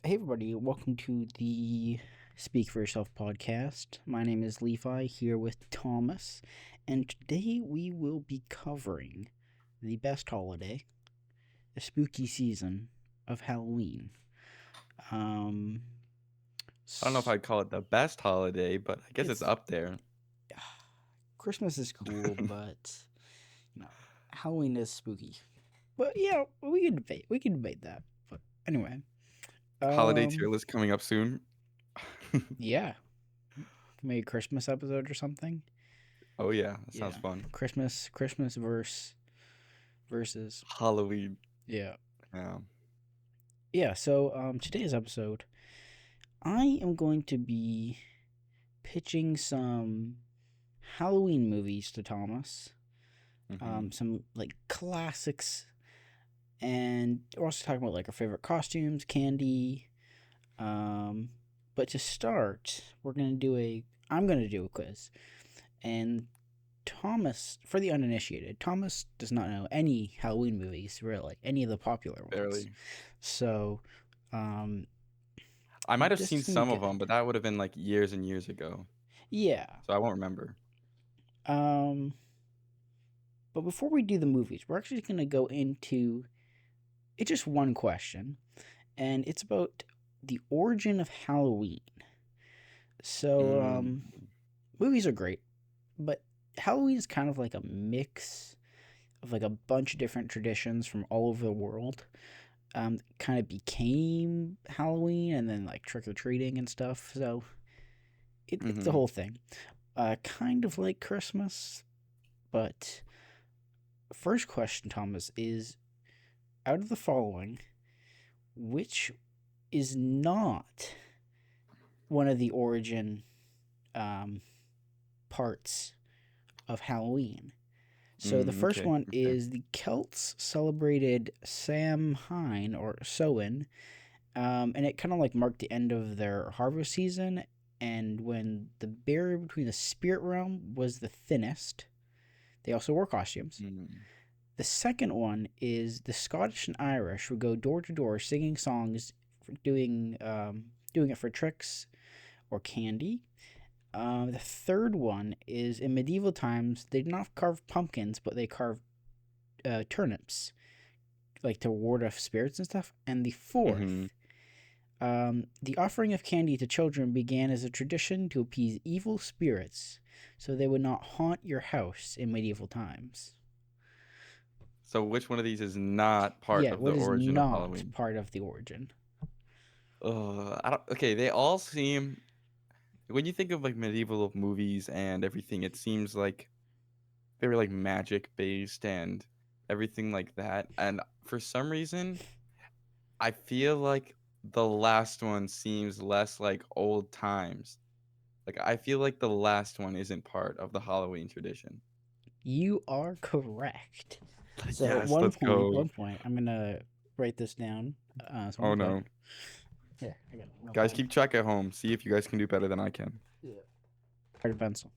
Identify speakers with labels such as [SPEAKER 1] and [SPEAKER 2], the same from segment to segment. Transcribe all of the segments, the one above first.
[SPEAKER 1] Hey, everybody, welcome to the Speak for Yourself podcast. My name is Levi here with Thomas, and today we will be covering the best holiday, the spooky season of Halloween. Um,
[SPEAKER 2] I don't know if
[SPEAKER 1] s-
[SPEAKER 2] I'd call it the best holiday, but I guess it's
[SPEAKER 1] it's
[SPEAKER 2] up there.
[SPEAKER 1] Christmas is cool, but you know, Halloween is spooky. But yeah, we can debate. We can debate that. But anyway,
[SPEAKER 2] Holiday tier
[SPEAKER 1] um,
[SPEAKER 2] list coming up soon.
[SPEAKER 1] yeah, maybe a Christmas episode or something.
[SPEAKER 2] Oh yeah, that sounds
[SPEAKER 1] Yeah,
[SPEAKER 2] fun.
[SPEAKER 1] Christmas versus
[SPEAKER 2] Halloween.
[SPEAKER 1] yeah,
[SPEAKER 2] Yeah.
[SPEAKER 1] yeah. So today's episode, I am going to be pitching some Halloween movies to Thomas.
[SPEAKER 2] hmm
[SPEAKER 1] Some like classics, and we're also talking about like our favorite costumes, candy. Um, but to start, I'm gonna do a quiz, and Thomas, for the uninitiated, Thomas does not know any Halloween movies, really, any of the popular ones.
[SPEAKER 2] Barely.
[SPEAKER 1] So, um,
[SPEAKER 2] I might have
[SPEAKER 1] this
[SPEAKER 2] seen
[SPEAKER 1] is gonna be
[SPEAKER 2] some of
[SPEAKER 1] good.
[SPEAKER 2] them, but that would have been like years and years ago,
[SPEAKER 1] Yeah.
[SPEAKER 2] so I won't remember.
[SPEAKER 1] Um, but before we do the movies, we're actually gonna go into it's just one question, and it's about the origin of Halloween. So,
[SPEAKER 2] Mm,
[SPEAKER 1] movies are great, but Halloween is kind of like a mix of like a bunch of different traditions from all over the world. Kind of became Halloween and then like trick or treating and stuff. So it's the
[SPEAKER 2] hmm
[SPEAKER 1] whole thing. Kind of like Christmas, but first question, Thomas, is out of the following, which is not one of the origin um, parts of Halloween? So the first
[SPEAKER 2] Okay.
[SPEAKER 1] one
[SPEAKER 2] Okay.
[SPEAKER 1] is the Celts celebrated Samhain or Samhain. And it kind of like marked the end of their harvest season, and when the barrier between the spirit realm was the thinnest. They also wore costumes.
[SPEAKER 2] Mm,
[SPEAKER 1] The second one is the Scottish and Irish would go door to door singing songs, doing it for tricks or candy. The third one is in medieval times they did not carve pumpkins, but they carved turnips, like to ward off spirits and stuff. And the
[SPEAKER 2] hmm
[SPEAKER 1] fourth, the offering of candy to children began as a tradition to appease evil spirits so they would not haunt your house in medieval times.
[SPEAKER 2] So which one of these is not part
[SPEAKER 1] Yeah,
[SPEAKER 2] of the
[SPEAKER 1] what is
[SPEAKER 2] origin of
[SPEAKER 1] not
[SPEAKER 2] Halloween?
[SPEAKER 1] part of the origin?
[SPEAKER 2] I don't. Okay, they all seem. When you think of like medieval movies and everything, it seems like they were like magic based and everything like that. And for some reason, I feel like the last one seems less like old times. Like I feel like the last one isn't part of the Halloween tradition.
[SPEAKER 1] You are correct. So
[SPEAKER 2] Yes, let's go.
[SPEAKER 1] one point. I'm gonna write this down. So
[SPEAKER 2] Oh
[SPEAKER 1] one point.
[SPEAKER 2] no.
[SPEAKER 1] Here, I got no
[SPEAKER 2] Guys,
[SPEAKER 1] pen.
[SPEAKER 2] keep track at home. See if you guys can do better than I can.
[SPEAKER 1] Yeah. Write a pencil.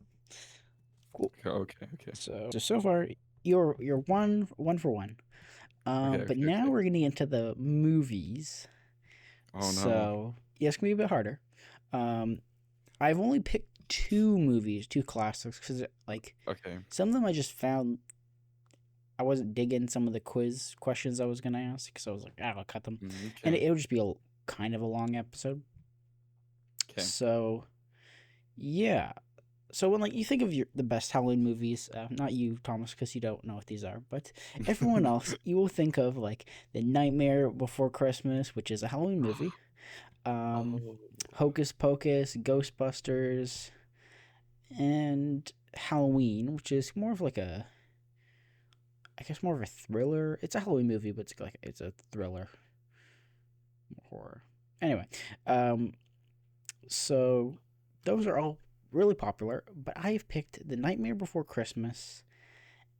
[SPEAKER 1] Cool.
[SPEAKER 2] Okay, okay.
[SPEAKER 1] So far you're one for one.
[SPEAKER 2] Okay,
[SPEAKER 1] But
[SPEAKER 2] okay,
[SPEAKER 1] now
[SPEAKER 2] okay.
[SPEAKER 1] we're getting into the movies.
[SPEAKER 2] Oh no.
[SPEAKER 1] So yeah, it's gonna be a bit harder. Um, I've only picked two movies, two classics, because like
[SPEAKER 2] Okay.
[SPEAKER 1] some of them I just found I wasn't digging some of the quiz questions I was gonna ask, so I was like, I'll cut them, and
[SPEAKER 2] Okay.
[SPEAKER 1] it would just be a kind of a long episode.
[SPEAKER 2] Okay.
[SPEAKER 1] So yeah. So when like you think of the best Halloween movies, not you, Thomas, because you don't know what these are, but everyone else, you will think of like the Nightmare Before Christmas, which is a Halloween movie. Um,
[SPEAKER 2] Oh.
[SPEAKER 1] Hocus Pocus, Ghostbusters, and Halloween, which is more of like I guess more of a thriller. It's a Halloween movie, but it's a thriller horror. Anyway, um, so those are all really popular, but I have picked The Nightmare Before Christmas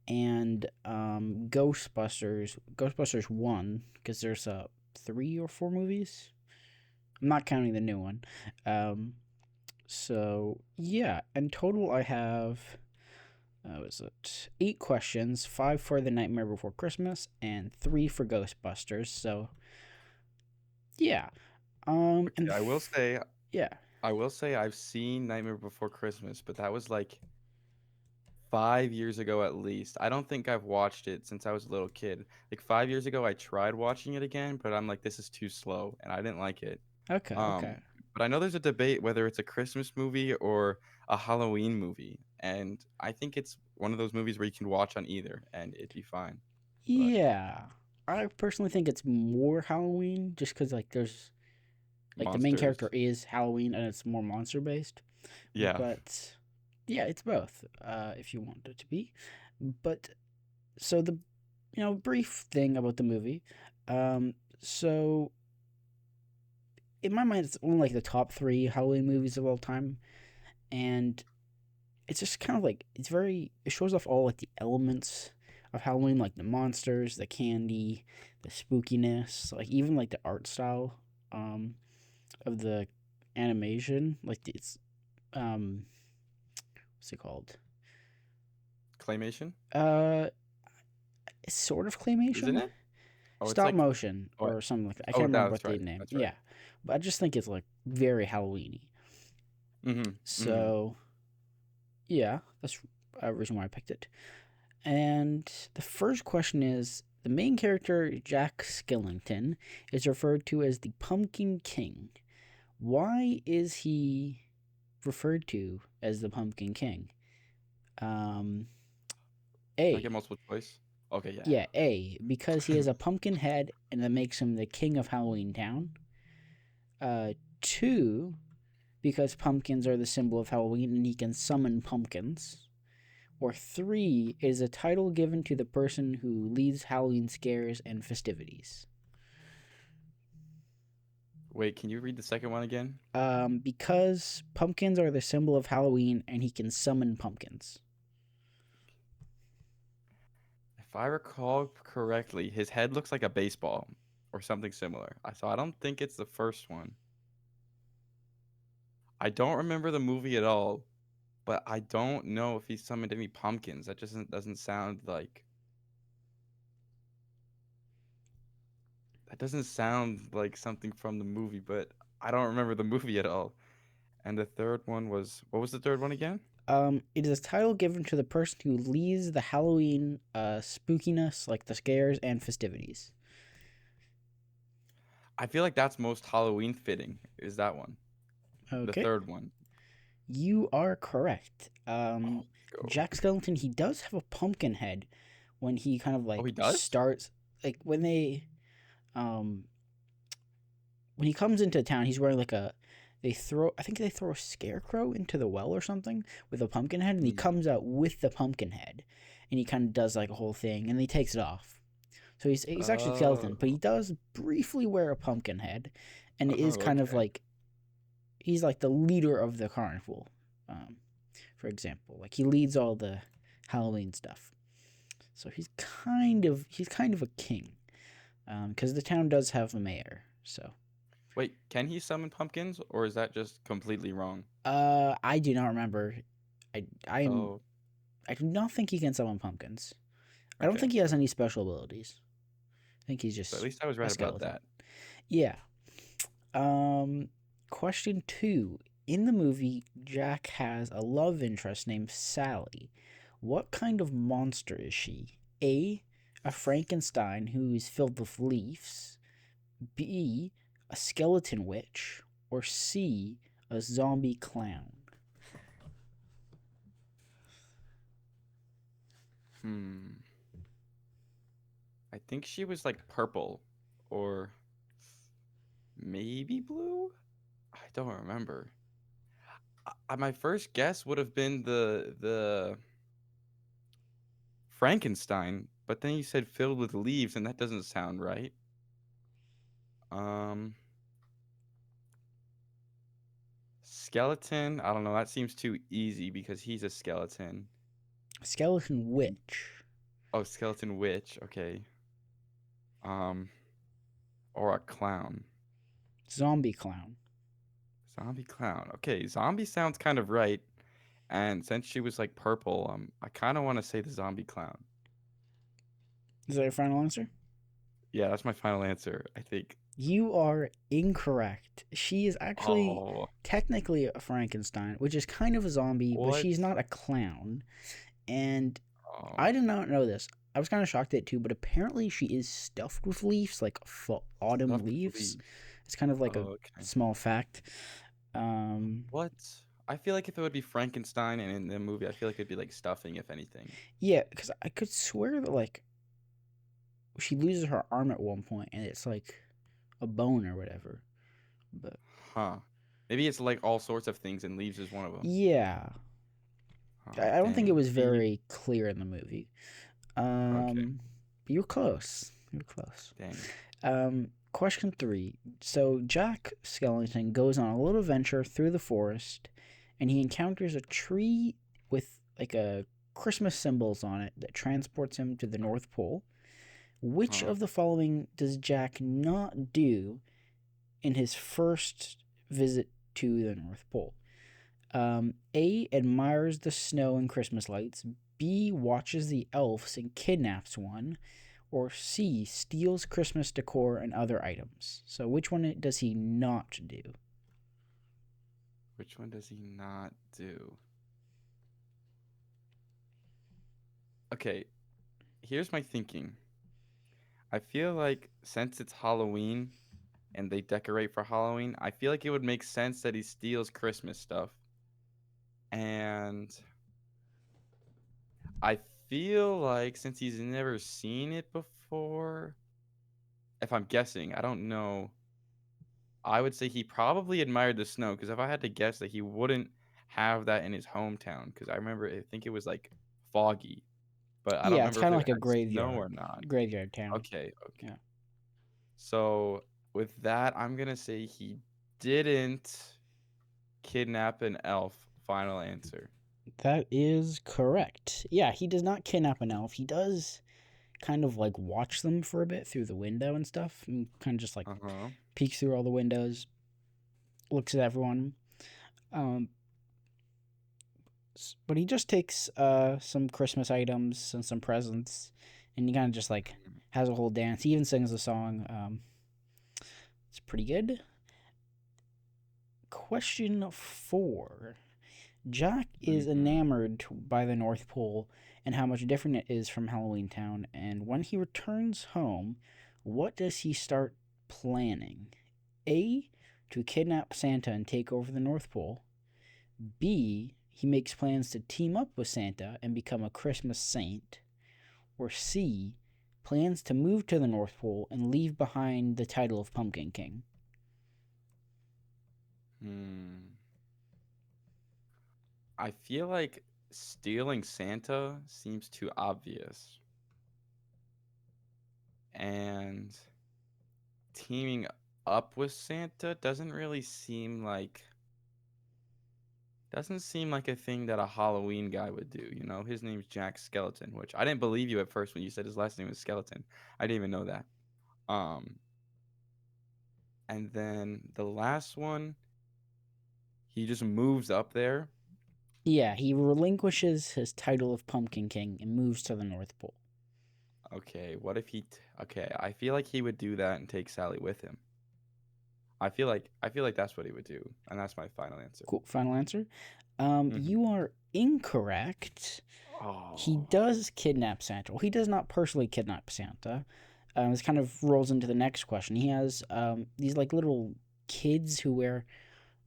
[SPEAKER 1] and Ghostbusters 1, because there's 3 or 4 movies. I'm not counting the new one. Um, so yeah, in total I have was it 8 questions, 5 for The Nightmare Before Christmas and 3 for Ghostbusters. So yeah, And
[SPEAKER 2] Okay,
[SPEAKER 1] yeah.
[SPEAKER 2] I will say I've seen Nightmare Before Christmas, but that was like 5 years ago at least. I don't think I've watched it since I was a little kid. Like 5 years ago, I tried watching it again, but I'm like, this is too slow, and I didn't like it.
[SPEAKER 1] Okay.
[SPEAKER 2] Um,
[SPEAKER 1] Okay.
[SPEAKER 2] but I know there's a debate whether it's a Christmas movie or a Halloween movie, and I think it's one of those movies where you can watch on either, and it'd be fine. But
[SPEAKER 1] Yeah. I personally think it's more Halloween, just because like there's like the main character
[SPEAKER 2] monsters,
[SPEAKER 1] is Halloween and it's more monster based.
[SPEAKER 2] yeah.
[SPEAKER 1] But yeah, it's both. If you want it to be, but so the brief thing about the movie, um, so in my mind, it's one of like the top three Halloween movies of all time, and it's just kind of like it shows off all like the elements of Halloween, like the monsters, the candy, the spookiness, like even like the art style, um, of the animation, like it's um, what's it called?
[SPEAKER 2] Claymation,
[SPEAKER 1] Uh, it's sort of
[SPEAKER 2] isn't
[SPEAKER 1] claymation,
[SPEAKER 2] it? Oh, it's
[SPEAKER 1] stop
[SPEAKER 2] like
[SPEAKER 1] motion
[SPEAKER 2] oh,
[SPEAKER 1] or something like that. I
[SPEAKER 2] oh,
[SPEAKER 1] can't remember what
[SPEAKER 2] that's
[SPEAKER 1] the
[SPEAKER 2] right.
[SPEAKER 1] name.
[SPEAKER 2] That's right.
[SPEAKER 1] Yeah, but I just think it's like very Halloweeny.
[SPEAKER 2] Mm-hmm. Mm-hmm.
[SPEAKER 1] So yeah, that's a reason why I picked it. And the first question is the main character, Jack Skellington, is referred to as the Pumpkin King. Why is he referred to as the Pumpkin King? Um,
[SPEAKER 2] Can I get
[SPEAKER 1] A.
[SPEAKER 2] multiple choice? Okay, yeah.
[SPEAKER 1] Yeah, A. Because he has a pumpkin head and that makes him the king of Halloween Town. Uh, 2. Because pumpkins are the symbol of Halloween and he can summon pumpkins. Or 3 is a title given to the person who leads Halloween scares and festivities.
[SPEAKER 2] Wait, can you read the second one again?
[SPEAKER 1] Because pumpkins are the symbol of Halloween and he can summon pumpkins.
[SPEAKER 2] If I recall correctly, his head looks like a baseball or something similar. So I don't think it's the first one. I don't remember the movie at all, but I don't know if he summoned any pumpkins. That just doesn't sound like that doesn't sound like something from the movie, but I don't remember the movie at all. And the third one was what was the third one again?
[SPEAKER 1] It is a title given to the person who leads the Halloween spookiness, like the scares and festivities.
[SPEAKER 2] I feel like that's most Halloween fitting. Is that one? The
[SPEAKER 1] Okay,
[SPEAKER 2] third one.
[SPEAKER 1] you are correct.
[SPEAKER 2] Oh, let's go.
[SPEAKER 1] Jack Skellington, he does have a pumpkin head when he kind of
[SPEAKER 2] Oh, he
[SPEAKER 1] like
[SPEAKER 2] does?
[SPEAKER 1] starts, like um, when he comes into town, he's wearing like I think they throw a scarecrow into the well or something with a pumpkin head, and he
[SPEAKER 2] Hmm.
[SPEAKER 1] comes out with the pumpkin head, and he kind of does like a whole thing, and he takes it off. So he's actually a skeleton, but he
[SPEAKER 2] Oh.
[SPEAKER 1] does briefly wear a pumpkin head, and it
[SPEAKER 2] Oh,
[SPEAKER 1] is kind of
[SPEAKER 2] okay.
[SPEAKER 1] like he's like the leader of the carnival. Um, for example, like he leads all the Halloween stuff. So he's kind of a king, because the town does have a mayor. So
[SPEAKER 2] Wait, can he summon pumpkins, or is that just completely wrong?
[SPEAKER 1] I do not remember. I
[SPEAKER 2] Oh,
[SPEAKER 1] I do not think he can summon pumpkins. I don't
[SPEAKER 2] okay.
[SPEAKER 1] think he has any special abilities. I think he's
[SPEAKER 2] So at
[SPEAKER 1] just
[SPEAKER 2] least I was
[SPEAKER 1] a
[SPEAKER 2] right about
[SPEAKER 1] skeleton.
[SPEAKER 2] that.
[SPEAKER 1] Yeah. Um, Question 2. In the movie, Jack has a love interest named Sally. What kind of monster is she? A Frankenstein who is filled with leaves. B. A skeleton witch. Or C. A zombie clown.
[SPEAKER 2] Hmm. I think she was like purple, or maybe blue. I don't remember. My first guess would have been the Frankenstein, but then you said filled with leaves, and that doesn't sound right. Um, Skeleton. I don't know. That seems too easy because he's a skeleton.
[SPEAKER 1] Skeleton witch.
[SPEAKER 2] Oh, skeleton witch. Okay. Um, or a clown.
[SPEAKER 1] Zombie clown.
[SPEAKER 2] Zombie clown. Okay, zombie sounds kind of right. And since she was like purple, I kind of want to say the zombie clown.
[SPEAKER 1] Is that your final answer?
[SPEAKER 2] Yeah, that's my final answer, I think.
[SPEAKER 1] You are incorrect. She is actually
[SPEAKER 2] Oh,
[SPEAKER 1] technically a Frankenstein, which is kind of a zombie, but
[SPEAKER 2] what?
[SPEAKER 1] she's not a clown. And
[SPEAKER 2] Oh,
[SPEAKER 1] I did not know this. I was kind of shocked at it too, but apparently she is stuffed with leaves, like autumn
[SPEAKER 2] stuffed
[SPEAKER 1] leaves.
[SPEAKER 2] leaf.
[SPEAKER 1] It's kind of like a
[SPEAKER 2] Okay.
[SPEAKER 1] small fact. Um,
[SPEAKER 2] What? I feel like if it would be Frankenstein and in the movie, I feel like it'd be like stuffing, if anything.
[SPEAKER 1] yeah, because I could swear that like she loses her arm at one point, and it's like a bone or whatever. But
[SPEAKER 2] Huh. Maybe it's like all sorts of things and leaves is one of them.
[SPEAKER 1] yeah,
[SPEAKER 2] Oh,
[SPEAKER 1] I don't think it
[SPEAKER 2] dang.
[SPEAKER 1] was
[SPEAKER 2] See?
[SPEAKER 1] very clear in the movie.
[SPEAKER 2] Okay.
[SPEAKER 1] But you're close. You're close.
[SPEAKER 2] Dang.
[SPEAKER 1] Question three. So Jack Skellington goes on a little venture through the forest, and he encounters a tree with like a Christmas symbols on it that transports him to the North Pole. Which
[SPEAKER 2] Huh.
[SPEAKER 1] of the following does Jack not do in his first visit to the North Pole? A. Admires the snow and Christmas lights. B. Watches the elves and kidnaps one. Or C. Steals Christmas decor and other items. So which one does he not do?
[SPEAKER 2] Which one does he not do? Okay, here's my thinking. I feel like since it's Halloween and they decorate for Halloween, I feel like it would make sense that he steals Christmas stuff. And I feel like since he's never seen it before, if I'm guessing, I don't know. I would say he probably admired the snow because if I had to guess that he wouldn't have that in his hometown because I remember I think it was like foggy, but I don't
[SPEAKER 1] Yeah, it's
[SPEAKER 2] remember if
[SPEAKER 1] kind
[SPEAKER 2] it
[SPEAKER 1] of like a
[SPEAKER 2] had snow or
[SPEAKER 1] graveyard.
[SPEAKER 2] not.
[SPEAKER 1] Graveyard town.
[SPEAKER 2] Okay, okay.
[SPEAKER 1] Yeah.
[SPEAKER 2] So with that, I'm gonna say he didn't kidnap an elf. Final answer.
[SPEAKER 1] That is correct. Yeah, he does not kidnap an elf. He does kind of like watch them for a bit through the window and stuff, and kind of just like
[SPEAKER 2] Uh-huh.
[SPEAKER 1] peeks through all the windows, looks at everyone. Um, but he just takes some Christmas items and some presents, and he kind of just like has a whole dance. He even sings a song. It's pretty good. Question four. Jack is
[SPEAKER 2] Mm-hmm.
[SPEAKER 1] enamored by the North Pole and how much different it is from Halloween Town. And when he returns home, what does he start planning? A. To kidnap Santa and take over the North Pole. B. He makes plans to team up with Santa and become a Christmas saint. Or C. Plans to move to the North Pole and leave behind the title of Pumpkin King.
[SPEAKER 2] Hmm. I feel like stealing Santa seems too obvious. And teaming up with Santa doesn't seem like a thing that a Halloween guy would do, you know? His name's Jack Skeleton, which I didn't believe you at first when you said his last name was Skeleton. I didn't even know that. Um and then the last one, he just moves up there.
[SPEAKER 1] Yeah, he relinquishes his title of Pumpkin King and moves to the North Pole.
[SPEAKER 2] Okay, what if okay, I feel like he would do that and take Sally with him. I feel like that's what he would do, and that's my final answer.
[SPEAKER 1] Cool. Final answer.
[SPEAKER 2] Hmm.
[SPEAKER 1] You are incorrect. He
[SPEAKER 2] Oh.
[SPEAKER 1] does kidnap Santa. Well, he does not personally kidnap Santa. This kind of rolls into the next question. He has these like little kids who wear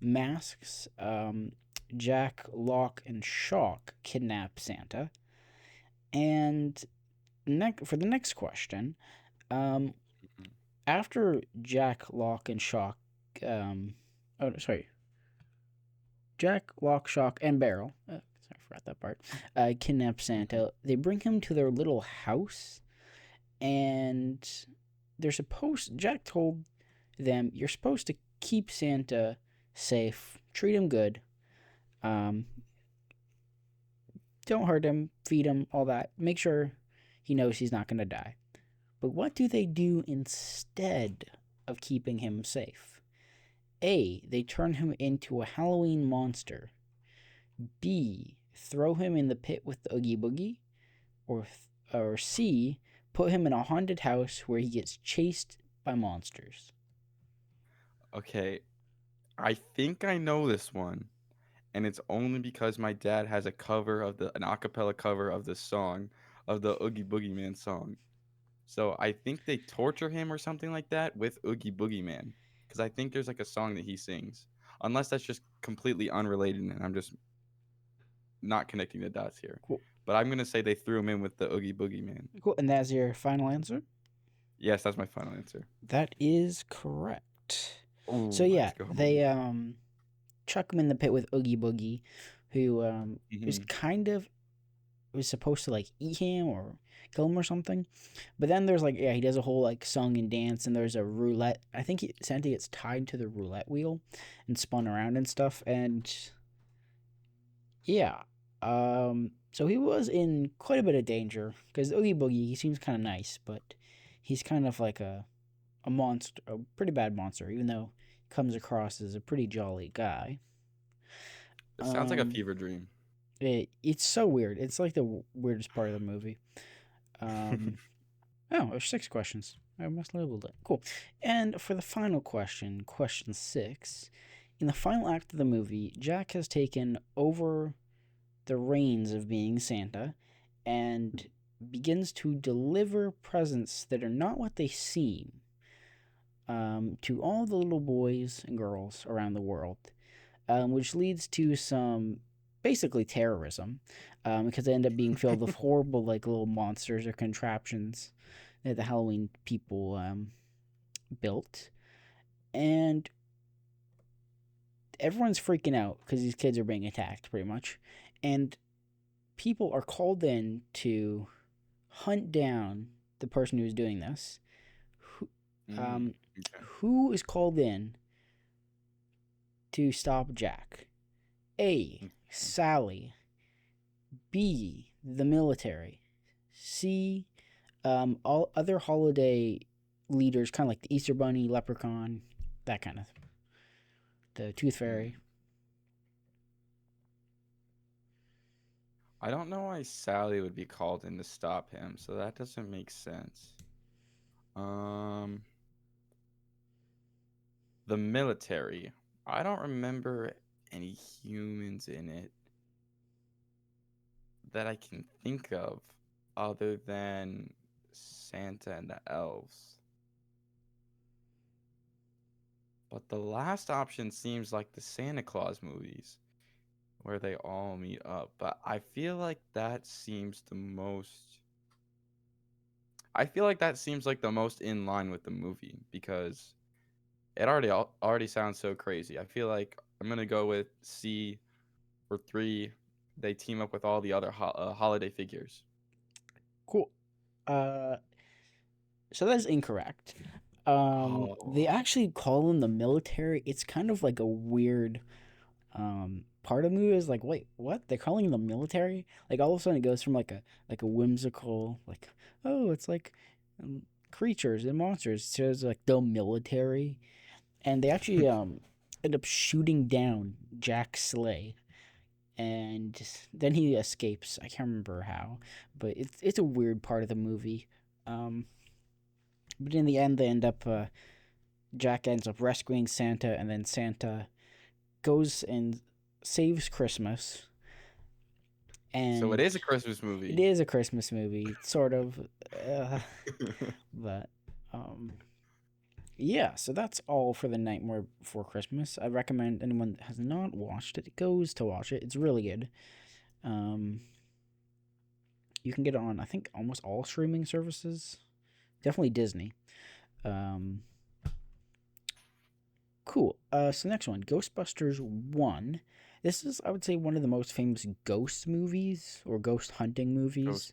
[SPEAKER 1] masks. Jack, Lock, and Shock kidnap Santa. And for the next question, um,
[SPEAKER 2] Mhm.
[SPEAKER 1] after Jack, Lock, and Shock, um, oh sorry, Jack, Lock, Shock, and Barrel. Sorry, I forgot that part. Kidnap
[SPEAKER 2] Mhm.
[SPEAKER 1] Santa. They bring him to their little house, and they're supposed. Jack told them, "You're supposed to keep Santa safe, treat him good, um, don't hurt him, feed him, all that. Make sure he knows he's not gonna die." But what do they do instead of keeping him safe? A. They turn him into a Halloween monster. B. Throw him in the pit with the Oogie Boogie. Or C. Put him in a haunted house where he gets chased by monsters.
[SPEAKER 2] Okay, I think I know this one, and it's only because my dad has a cover of an acapella cover of the song of the Oogie Boogie Man song. So I think they torture him or something like that with Oogie Boogie Man, because I think there's like a song that he sings. Unless that's just completely unrelated and I'm just not connecting the dots here.
[SPEAKER 1] Cool.
[SPEAKER 2] But I'm gonna say they threw him in with the Oogie Boogie Man.
[SPEAKER 1] Cool. And that's your final answer?
[SPEAKER 2] Yes, that's my final answer.
[SPEAKER 1] That is correct. So
[SPEAKER 2] Oh,
[SPEAKER 1] yeah,
[SPEAKER 2] let's go.
[SPEAKER 1] they chuck him in the pit with Oogie Boogie, who was
[SPEAKER 2] Hmm.
[SPEAKER 1] kind of was supposed to like eat him or kill him or something. But then there's like he does a whole like song and dance, and there's a roulette. I think Santa gets tied to the roulette wheel and spun around and stuff. And yeah, so he was in quite a bit of danger because Oogie Boogie, he seems kind of nice, but he's kind of like a monster, a pretty bad monster, even though he comes across as a pretty jolly guy.
[SPEAKER 2] It sounds like a
[SPEAKER 1] Um,
[SPEAKER 2] fever dream.
[SPEAKER 1] it's so weird. It's like the weirdest part of the movie. Um, oh, there's 6 questions. I must labeled it. Cool. And for the final question, question 6, in the final act of the movie, Jack has taken over the reins of being Santa and begins to deliver presents that are not what they seem to all the little boys and girls around the world, which leads to some basically terrorism because they end up being filled with horrible, like little monsters or contraptions that the Halloween people built. And everyone's freaking out because these kids are being attacked pretty much. And people are called in to hunt down the person who's doing this. Who,
[SPEAKER 2] Mm,
[SPEAKER 1] um,
[SPEAKER 2] okay.
[SPEAKER 1] who is called in to stop Jack? A.
[SPEAKER 2] Okay.
[SPEAKER 1] Sally. B. The military. C. All other holiday leaders, kind of like the Easter Bunny, Leprechaun, that kind of. The Tooth Fairy.
[SPEAKER 2] Mm. I don't know why Sally would be called in to stop him, so that doesn't make sense. Um, the military. I don't remember any humans in it that I can think of other than Santa and the elves. But the last option seems like the Santa Claus movies where they all meet up. But I feel like that seems the most. I feel like that seems like the most in line with the movie because it already sounds so crazy. I feel like I'm gonna go with C for 3. They team up with all the other holiday figures.
[SPEAKER 1] Cool. Uh, so that's incorrect. They
[SPEAKER 2] Oh.
[SPEAKER 1] actually call them the military. It's kind of like a weird part of the movie is like, wait, what? They're calling them military? Like all of a sudden it goes from like a whimsical like, oh, it's like creatures and monsters to it's like the military, and they actually end up shooting down Jack's sleigh, and then he escapes. I can't remember how, but it's a weird part of the movie. Um, but in the end, they end up Jack ends up rescuing Santa, and then Santa goes and saves Christmas.
[SPEAKER 2] So it
[SPEAKER 1] And
[SPEAKER 2] is a Christmas
[SPEAKER 1] it
[SPEAKER 2] movie.
[SPEAKER 1] is a Christmas movie, sort of, uh, but yeah. So that's all for the Nightmare Before Christmas. I recommend anyone that has not watched it goes to watch it. It's really good. Um, you can get it on I think almost all streaming services. Definitely Disney. Um, cool. So next one, Ghostbusters 1. This is, I would say, one of the most famous ghost movies or ghost hunting movies.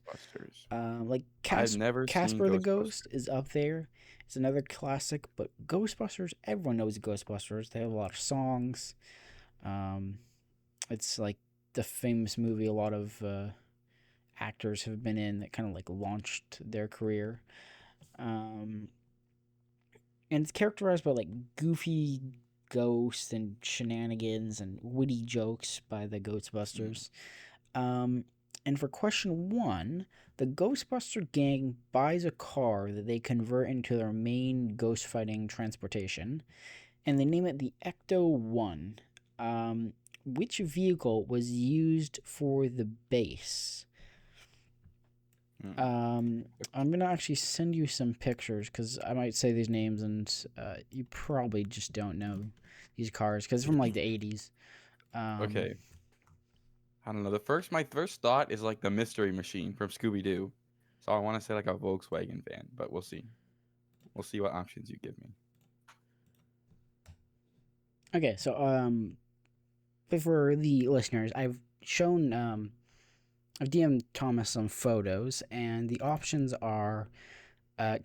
[SPEAKER 2] Ghostbusters.
[SPEAKER 1] Like
[SPEAKER 2] I've never seen
[SPEAKER 1] Casper the Ghost
[SPEAKER 2] Ghostbusters.
[SPEAKER 1] is up there. It's another classic, but Ghostbusters, everyone knows Ghostbusters. They have a lot of songs. Um, it's like the famous movie a lot of actors have been in that kind of like launched their career. Um, and it's characterized by like goofy ghosts and shenanigans and witty jokes by the
[SPEAKER 2] Mm.
[SPEAKER 1] Ghostbusters. Um, and for question 1, the Ghostbuster gang buys a car that they convert into their main ghost fighting transportation. and they name it the Ecto 1. Um, which vehicle was used for the base?
[SPEAKER 2] Hmm.
[SPEAKER 1] Um, I'm gonna actually send you some pictures because I might say these names and you probably just don't know these cars because it's from like the 80s. Um,
[SPEAKER 2] Okay. I don't know. My first thought is like the Mystery Machine from Scooby Doo. So I want to say like a Volkswagen van, but we'll see. We'll see what options you give me.
[SPEAKER 1] okay, so but for the listeners, I've DM'd Thomas some photos, and the options are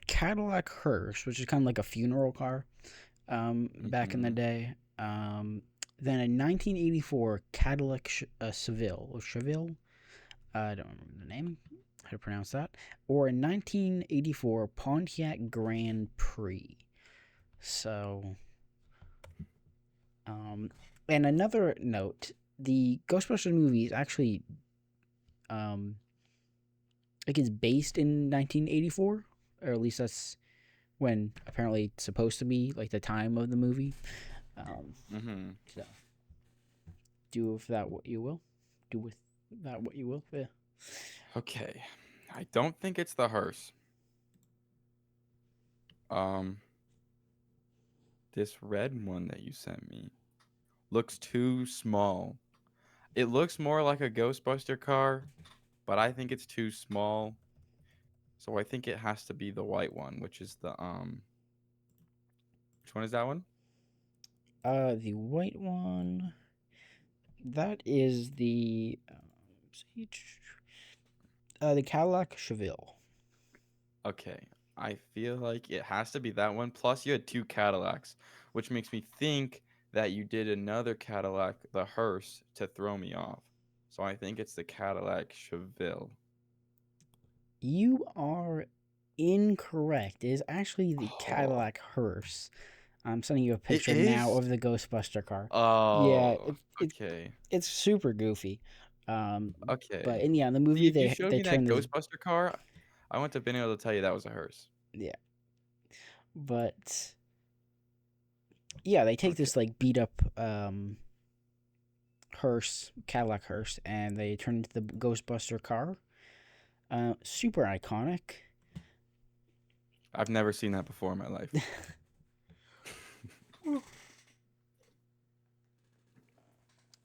[SPEAKER 1] Cadillac hearse, which is kind of like a funeral car back in the
[SPEAKER 2] Hmm.
[SPEAKER 1] day. Then a 1984 Cadillac Seville or Cheville. I don't remember the name, how to pronounce that. Or a 1984 Pontiac Grand Prix. So, um, and another note: the Ghostbusters movie is actually um, like it's based in 1984, or at least that's when apparently it's supposed to be like the time of the movie.
[SPEAKER 2] Hmm.
[SPEAKER 1] So do with that what you will. Do with that what you will. Yeah.
[SPEAKER 2] Okay. I don't think it's the hearse. Um, this red one that you sent me looks too small. It looks more like a Ghostbuster car, but I think it's too small. So I think it has to be the white one, which is the which one is that one?
[SPEAKER 1] The white one. That is the Cadillac Cheville.
[SPEAKER 2] Okay. I feel like it has to be that one. Plus you had two Cadillacs, which makes me think that you did another Cadillac, the hearse, to throw me off. So I think it's the Cadillac Cheville.
[SPEAKER 1] You are incorrect. It is actually the
[SPEAKER 2] Oh,
[SPEAKER 1] Cadillac hearse. I'm sending you a
[SPEAKER 2] it
[SPEAKER 1] picture now
[SPEAKER 2] is?
[SPEAKER 1] of the Ghostbuster car. Yeah,
[SPEAKER 2] Oh, okay.
[SPEAKER 1] it's super goofy. Um, but
[SPEAKER 2] Okay.
[SPEAKER 1] in yeah, in the
[SPEAKER 2] See,
[SPEAKER 1] movie
[SPEAKER 2] if you showed
[SPEAKER 1] they
[SPEAKER 2] me that
[SPEAKER 1] turn this.
[SPEAKER 2] Ghostbuster car, I wouldn't have been able to tell you that was a hearse.
[SPEAKER 1] Yeah, but yeah, they take
[SPEAKER 2] Okay.
[SPEAKER 1] this like beat up hearse, Cadillac hearse, and they turn into the Ghostbuster car. Super iconic.
[SPEAKER 2] I've never seen that before in my life.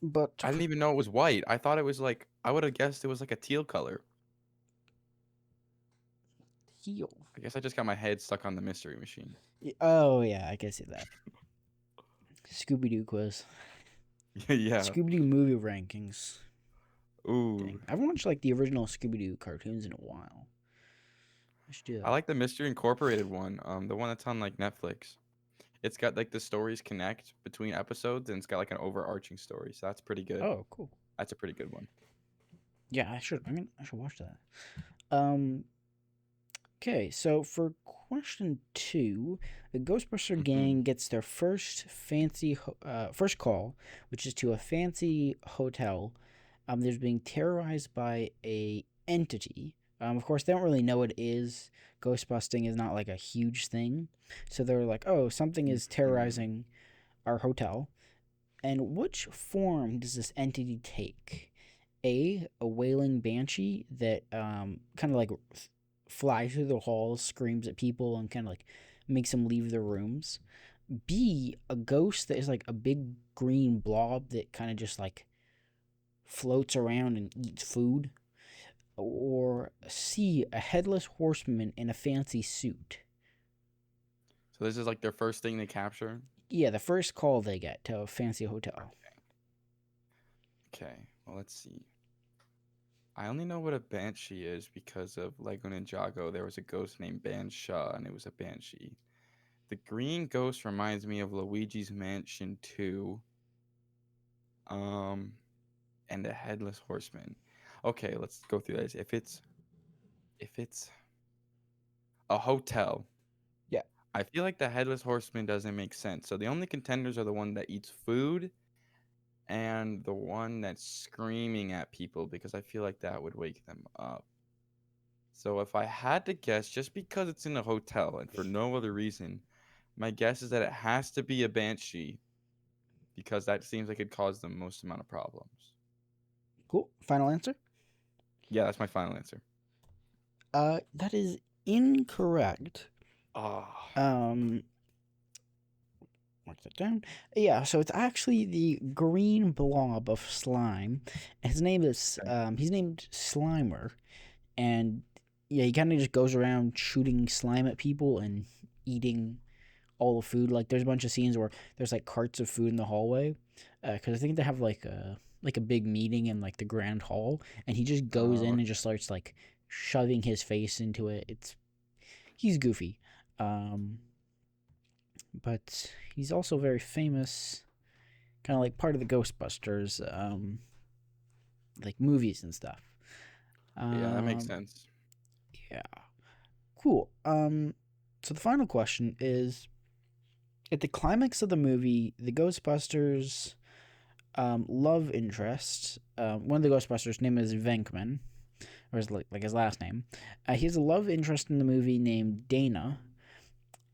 [SPEAKER 1] But
[SPEAKER 2] I didn't even know it was white. I thought it was like I would have guessed it was like a teal color.
[SPEAKER 1] heel.
[SPEAKER 2] I guess I just got my head stuck on the mystery machine.
[SPEAKER 1] Oh yeah, I can see that. Scooby Doo quiz.
[SPEAKER 2] Yeah.
[SPEAKER 1] Scooby Doo movie rankings.
[SPEAKER 2] Ooh.
[SPEAKER 1] Dang, I haven't watched like the original Scooby Doo cartoons in a while. I should do
[SPEAKER 2] I
[SPEAKER 1] that.
[SPEAKER 2] like the Mystery Incorporated one. The one that's on like Netflix. It's got like the stories connect between episodes and it's got like an overarching story. So that's pretty good.
[SPEAKER 1] Oh, cool.
[SPEAKER 2] That's a pretty good one.
[SPEAKER 1] Yeah, I should. I should watch that. Um. Okay, so for question two, the Ghostbuster
[SPEAKER 2] Hmm.
[SPEAKER 1] gang gets their first call, which is to a fancy hotel. They're being terrorized by a entity. Of course, they don't really know what it is. Ghost busting is not like a huge thing, so they're like, "Oh, something is
[SPEAKER 2] Hmm.
[SPEAKER 1] terrorizing our hotel." And which form does this entity take? A wailing banshee that kind of like flies through the halls, screams at people, and kind of like makes them leave their rooms. B, a ghost that is like a big green blob that kind of just like floats around and eats food. Or C, a headless horseman in a fancy suit.
[SPEAKER 2] So this is like their first thing they capture.
[SPEAKER 1] Yeah, the first call they get to a fancy hotel.
[SPEAKER 2] Okay. Well, let's see. I only know what a banshee is because of Lego Ninjago. There was a ghost named Bansha, and it was a banshee. The green ghost reminds me of Luigi's Mansion 2. Um, and the headless horseman. Okay, let's go through this. If it's a hotel,
[SPEAKER 1] Yeah.
[SPEAKER 2] I feel like the headless horseman doesn't make sense. So the only contenders are the one that eats food and the one that's screaming at people because I feel like that would wake them up. So if I had to guess, just because it's in a hotel and for no other reason, My guess is that it has to be a banshee because that seems like it caused the most amount of problems.
[SPEAKER 1] Cool. Final answer?
[SPEAKER 2] Yeah, that's my final answer.
[SPEAKER 1] That is incorrect.
[SPEAKER 2] Oh,
[SPEAKER 1] Um, mark that down. Yeah, so it's actually the green blob of slime. His name is
[SPEAKER 2] okay.
[SPEAKER 1] he's named Slimer, and yeah, he kind of just goes around shooting slime at people and eating all the food. Like there's a bunch of scenes where there's like carts of food in the hallway, because I think they have like a big meeting in like the grand hall, and he just goes in
[SPEAKER 2] Oh,
[SPEAKER 1] and just starts like shoving his face into it. He's goofy, um, but he's also very famous, kind of like part of the Ghostbusters, like movies and stuff.
[SPEAKER 2] yeah, that makes
[SPEAKER 1] Um,
[SPEAKER 2] sense.
[SPEAKER 1] yeah, cool. So the final question is: at the climax of the movie, the Ghostbusters love interest. One of the Ghostbusters' name is Venkman, or like his last name. He has a love interest in the movie named Dana,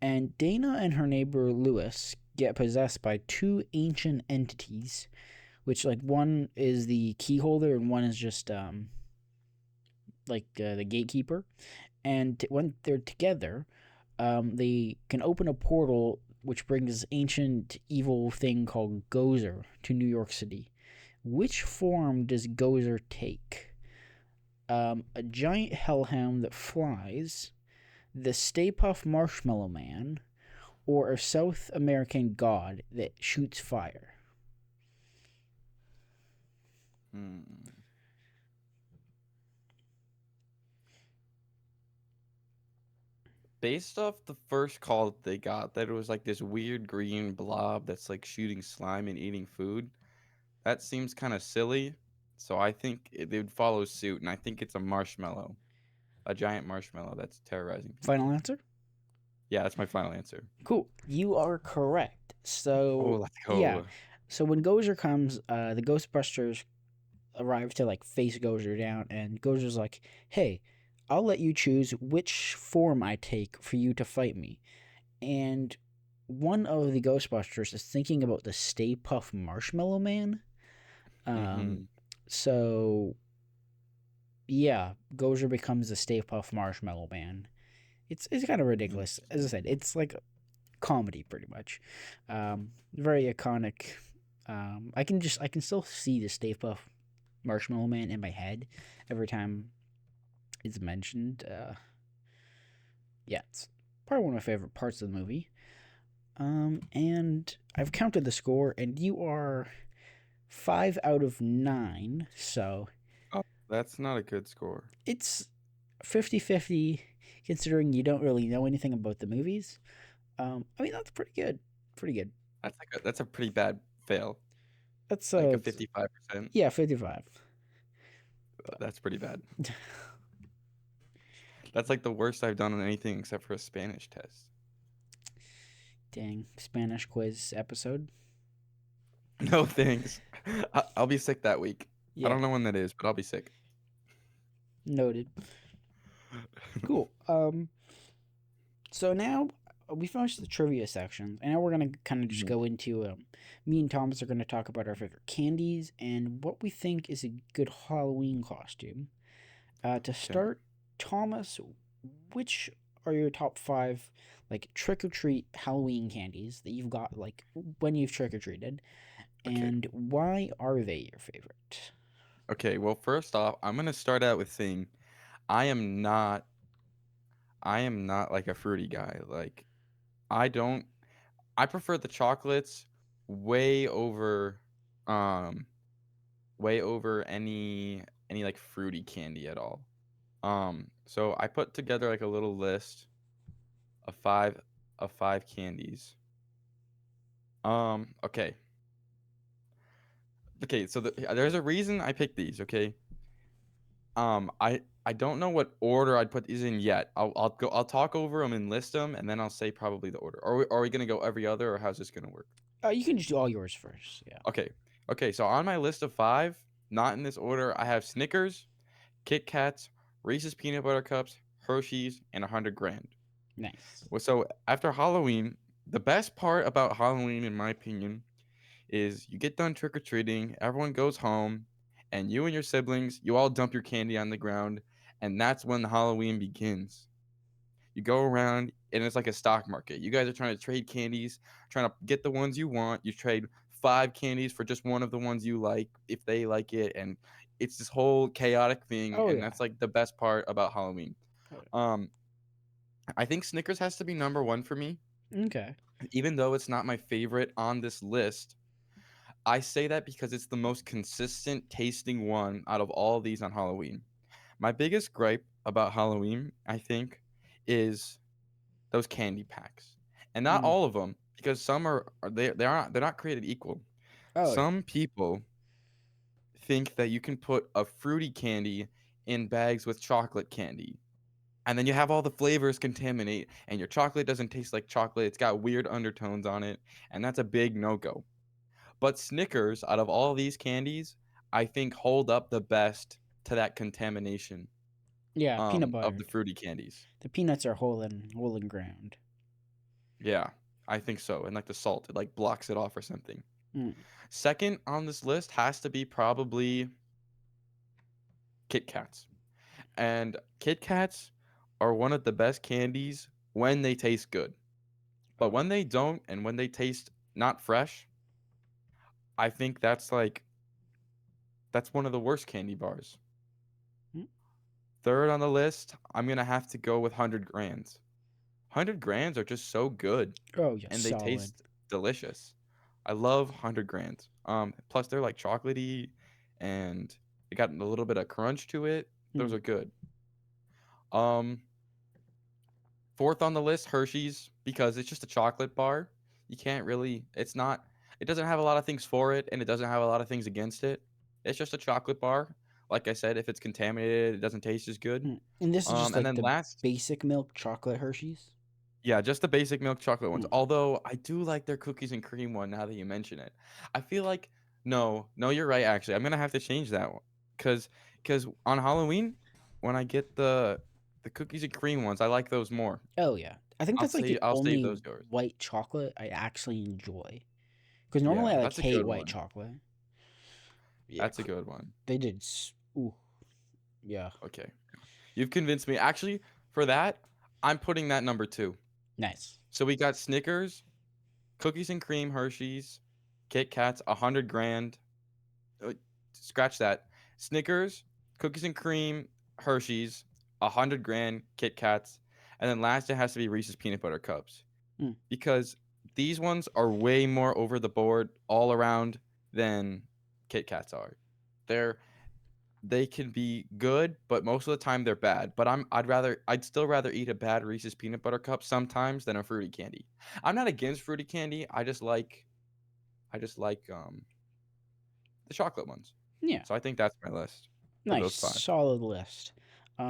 [SPEAKER 1] and Dana and her neighbor Lewis get possessed by two ancient entities, which like one is the key holder and one is just the gatekeeper. And when they're together, they can open a portal which brings this ancient evil thing called Gozer to New York City. Which form does Gozer take? A giant hellhound that flies, the Stay Puft Marshmallow Man, or a South American god that shoots fire?
[SPEAKER 2] Hmm. Based off the first call that they got, that it was like this weird green blob that's like shooting slime and eating food. That seems kind of silly. So I think they would follow suit, and I think it's a marshmallow, a giant marshmallow that's terrorizing
[SPEAKER 1] Final
[SPEAKER 2] people.
[SPEAKER 1] answer?
[SPEAKER 2] Yeah, that's my final answer.
[SPEAKER 1] Cool. You are correct.
[SPEAKER 2] Oh,
[SPEAKER 1] So,
[SPEAKER 2] let's
[SPEAKER 1] yeah.
[SPEAKER 2] go.
[SPEAKER 1] So when Gozer comes, the Ghostbusters arrive to like face Gozer down, and Gozer's like, "Hey, I'll let you choose which form I take for you to fight me." And one of the Ghostbusters is thinking about the Stay Puft Marshmallow Man. Um,
[SPEAKER 2] Mm-hmm.
[SPEAKER 1] so yeah, Gozer becomes the Stay Puft Marshmallow Man. It's kind of ridiculous. As I said, it's like comedy pretty much. Very iconic. I can still see the Stay Puft Marshmallow Man in my head every time it's mentioned. Yeah, it's probably one of my favorite parts of the movie. And I've counted the score, and you are 5 out of 9. So
[SPEAKER 2] Oh, that's not a good score.
[SPEAKER 1] it's 50-50 considering you don't really know anything about the movies. I mean, that's pretty good. Pretty good.
[SPEAKER 2] That's a pretty bad fail.
[SPEAKER 1] That's
[SPEAKER 2] Like a 55%.
[SPEAKER 1] yeah, 55.
[SPEAKER 2] That's pretty bad. That's like the worst I've done on anything except for a Spanish test.
[SPEAKER 1] Dang, Spanish quiz episode.
[SPEAKER 2] No thanks. I'll be sick that week. I
[SPEAKER 1] Yeah,
[SPEAKER 2] don't know when that is, but I'll be sick.
[SPEAKER 1] noted. Cool. So now we finished the trivia section, and now we're gonna kind of just
[SPEAKER 2] Mhm.
[SPEAKER 1] go into. Me and Thomas are gonna talk about our favorite candies and what we think is a good Halloween costume. To
[SPEAKER 2] Okay.
[SPEAKER 1] start, Thomas, which are your top 5 like trick or treat Halloween candies that you've got like when you've trick or treated,
[SPEAKER 2] Okay.
[SPEAKER 1] and why are they your favorite?
[SPEAKER 2] Okay. Well, first off, I'm gonna start out with saying I am not I am not like a fruity guy. Like I don't I prefer the chocolates way over um way over any like fruity candy at all. So I put together like a little list of five candies. Okay. Okay, so there's a reason I picked these, okay? I don't know what order I'd put these in yet. I'll talk over them and list them, and then I'll say probably the order. Are we gonna go every other, or how's this gonna work?
[SPEAKER 1] You can just do all yours first. Yeah.
[SPEAKER 2] Okay, okay. So on my list of five, not in this order, I have Snickers, Kit Kats, Reese's peanut butter cups, Hershey's, and 100 grand.
[SPEAKER 1] Nice.
[SPEAKER 2] Well, so after Halloween, the best part about Halloween, in my opinion, is you get done trick or treating, everyone goes home, and you and your siblings, you all dump your candy on the ground, and that's when Halloween begins. You go around, and it's like a stock market. You guys are trying to trade candies, trying to get the ones you want. You trade 5 candies for just one of the ones you like, if they like it, and it's this whole chaotic thing,
[SPEAKER 1] Oh
[SPEAKER 2] and
[SPEAKER 1] yeah.
[SPEAKER 2] that's like the best part about Halloween.
[SPEAKER 1] Oh,
[SPEAKER 2] Um, I think Snickers has to be number one for me,
[SPEAKER 1] yeah. Okay.
[SPEAKER 2] even though it's not my favorite on this list. I say that because it's the most consistent tasting one out of all of these on Halloween. My biggest gripe about Halloween, I think, is those candy packs, and not
[SPEAKER 1] Mm.
[SPEAKER 2] all of them, because some they're not created equal.
[SPEAKER 1] Oh yeah.
[SPEAKER 2] Some people think that you can put a fruity candy in bags with chocolate candy, and then you have all the flavors contaminate, and your chocolate doesn't taste like chocolate. It's got weird undertones on it, and that's a big no go. But Snickers, out of all these candies, I think hold up the best to that contamination
[SPEAKER 1] Yeah. Peanut
[SPEAKER 2] of
[SPEAKER 1] butter.
[SPEAKER 2] the fruity candies.
[SPEAKER 1] The peanuts are whole and ground.
[SPEAKER 2] Yeah, I think so. And like the salt, it like blocks it off or something.
[SPEAKER 1] Mm.
[SPEAKER 2] Second on this list has to be probably Kit Kats. And Kit Kats are one of the best candies when they taste good. But
[SPEAKER 1] Oh.
[SPEAKER 2] when they don't and when they taste not fresh, I think that's one of the worst candy bars.
[SPEAKER 1] Mm.
[SPEAKER 2] Third on the list, I'm going to have to go with 100 grands. 100 grands are just so good
[SPEAKER 1] Oh yeah.
[SPEAKER 2] and they
[SPEAKER 1] Solid.
[SPEAKER 2] taste delicious. I love 100 grands. Plus they're like chocolatey and they got a little bit of crunch to it. Those
[SPEAKER 1] Mm.
[SPEAKER 2] are good. Um, Fourth on the list, Hershey's, because it's just a chocolate bar. You can't really, it's not, it doesn't have a lot of things for it and it doesn't have a lot of things against it. It's just a chocolate bar. Like I said, if it's contaminated, it doesn't taste as good.
[SPEAKER 1] Mm. And this is just
[SPEAKER 2] And
[SPEAKER 1] like
[SPEAKER 2] then
[SPEAKER 1] the
[SPEAKER 2] last,
[SPEAKER 1] basic milk chocolate Hershey's.
[SPEAKER 2] yeah, just the basic milk chocolate ones.
[SPEAKER 1] Mm.
[SPEAKER 2] Although I do like their cookies and cream one now that you mention it. I feel like no, you're right actually. I'm gonna have to change that one. Cause on Halloween, when I get the cookies and cream ones, I like those more.
[SPEAKER 1] Oh yeah. I think that's like the
[SPEAKER 2] I'll save
[SPEAKER 1] only
[SPEAKER 2] those yours.
[SPEAKER 1] white chocolate I actually enjoy. Because
[SPEAKER 2] Yeah,
[SPEAKER 1] normally I like
[SPEAKER 2] that's a
[SPEAKER 1] hate
[SPEAKER 2] good
[SPEAKER 1] white
[SPEAKER 2] one.
[SPEAKER 1] chocolate. Yeah.
[SPEAKER 2] That's a good one.
[SPEAKER 1] They did. Ooh. Yeah.
[SPEAKER 2] Okay. You've convinced me. Actually, for that, I'm putting that number two.
[SPEAKER 1] Nice.
[SPEAKER 2] So we got Snickers, cookies and cream Hershey's, Kit Kats, 100 grand. uh, Scratch that. Snickers, cookies and cream, Hershey's, 100 grand, Kit Kats, and then last it has to be Reese's peanut butter cups
[SPEAKER 1] Mm.
[SPEAKER 2] because these ones are way more over the board all around than Kit Kats are. They're they can be good, but most of the time they're bad. But I'd still rather eat a bad Reese's peanut butter cup sometimes than a fruity candy. I'm not against fruity candy. I just like the chocolate ones.
[SPEAKER 1] Yeah.
[SPEAKER 2] So I think that's my list for
[SPEAKER 1] Nice.
[SPEAKER 2] those five.
[SPEAKER 1] Solid list.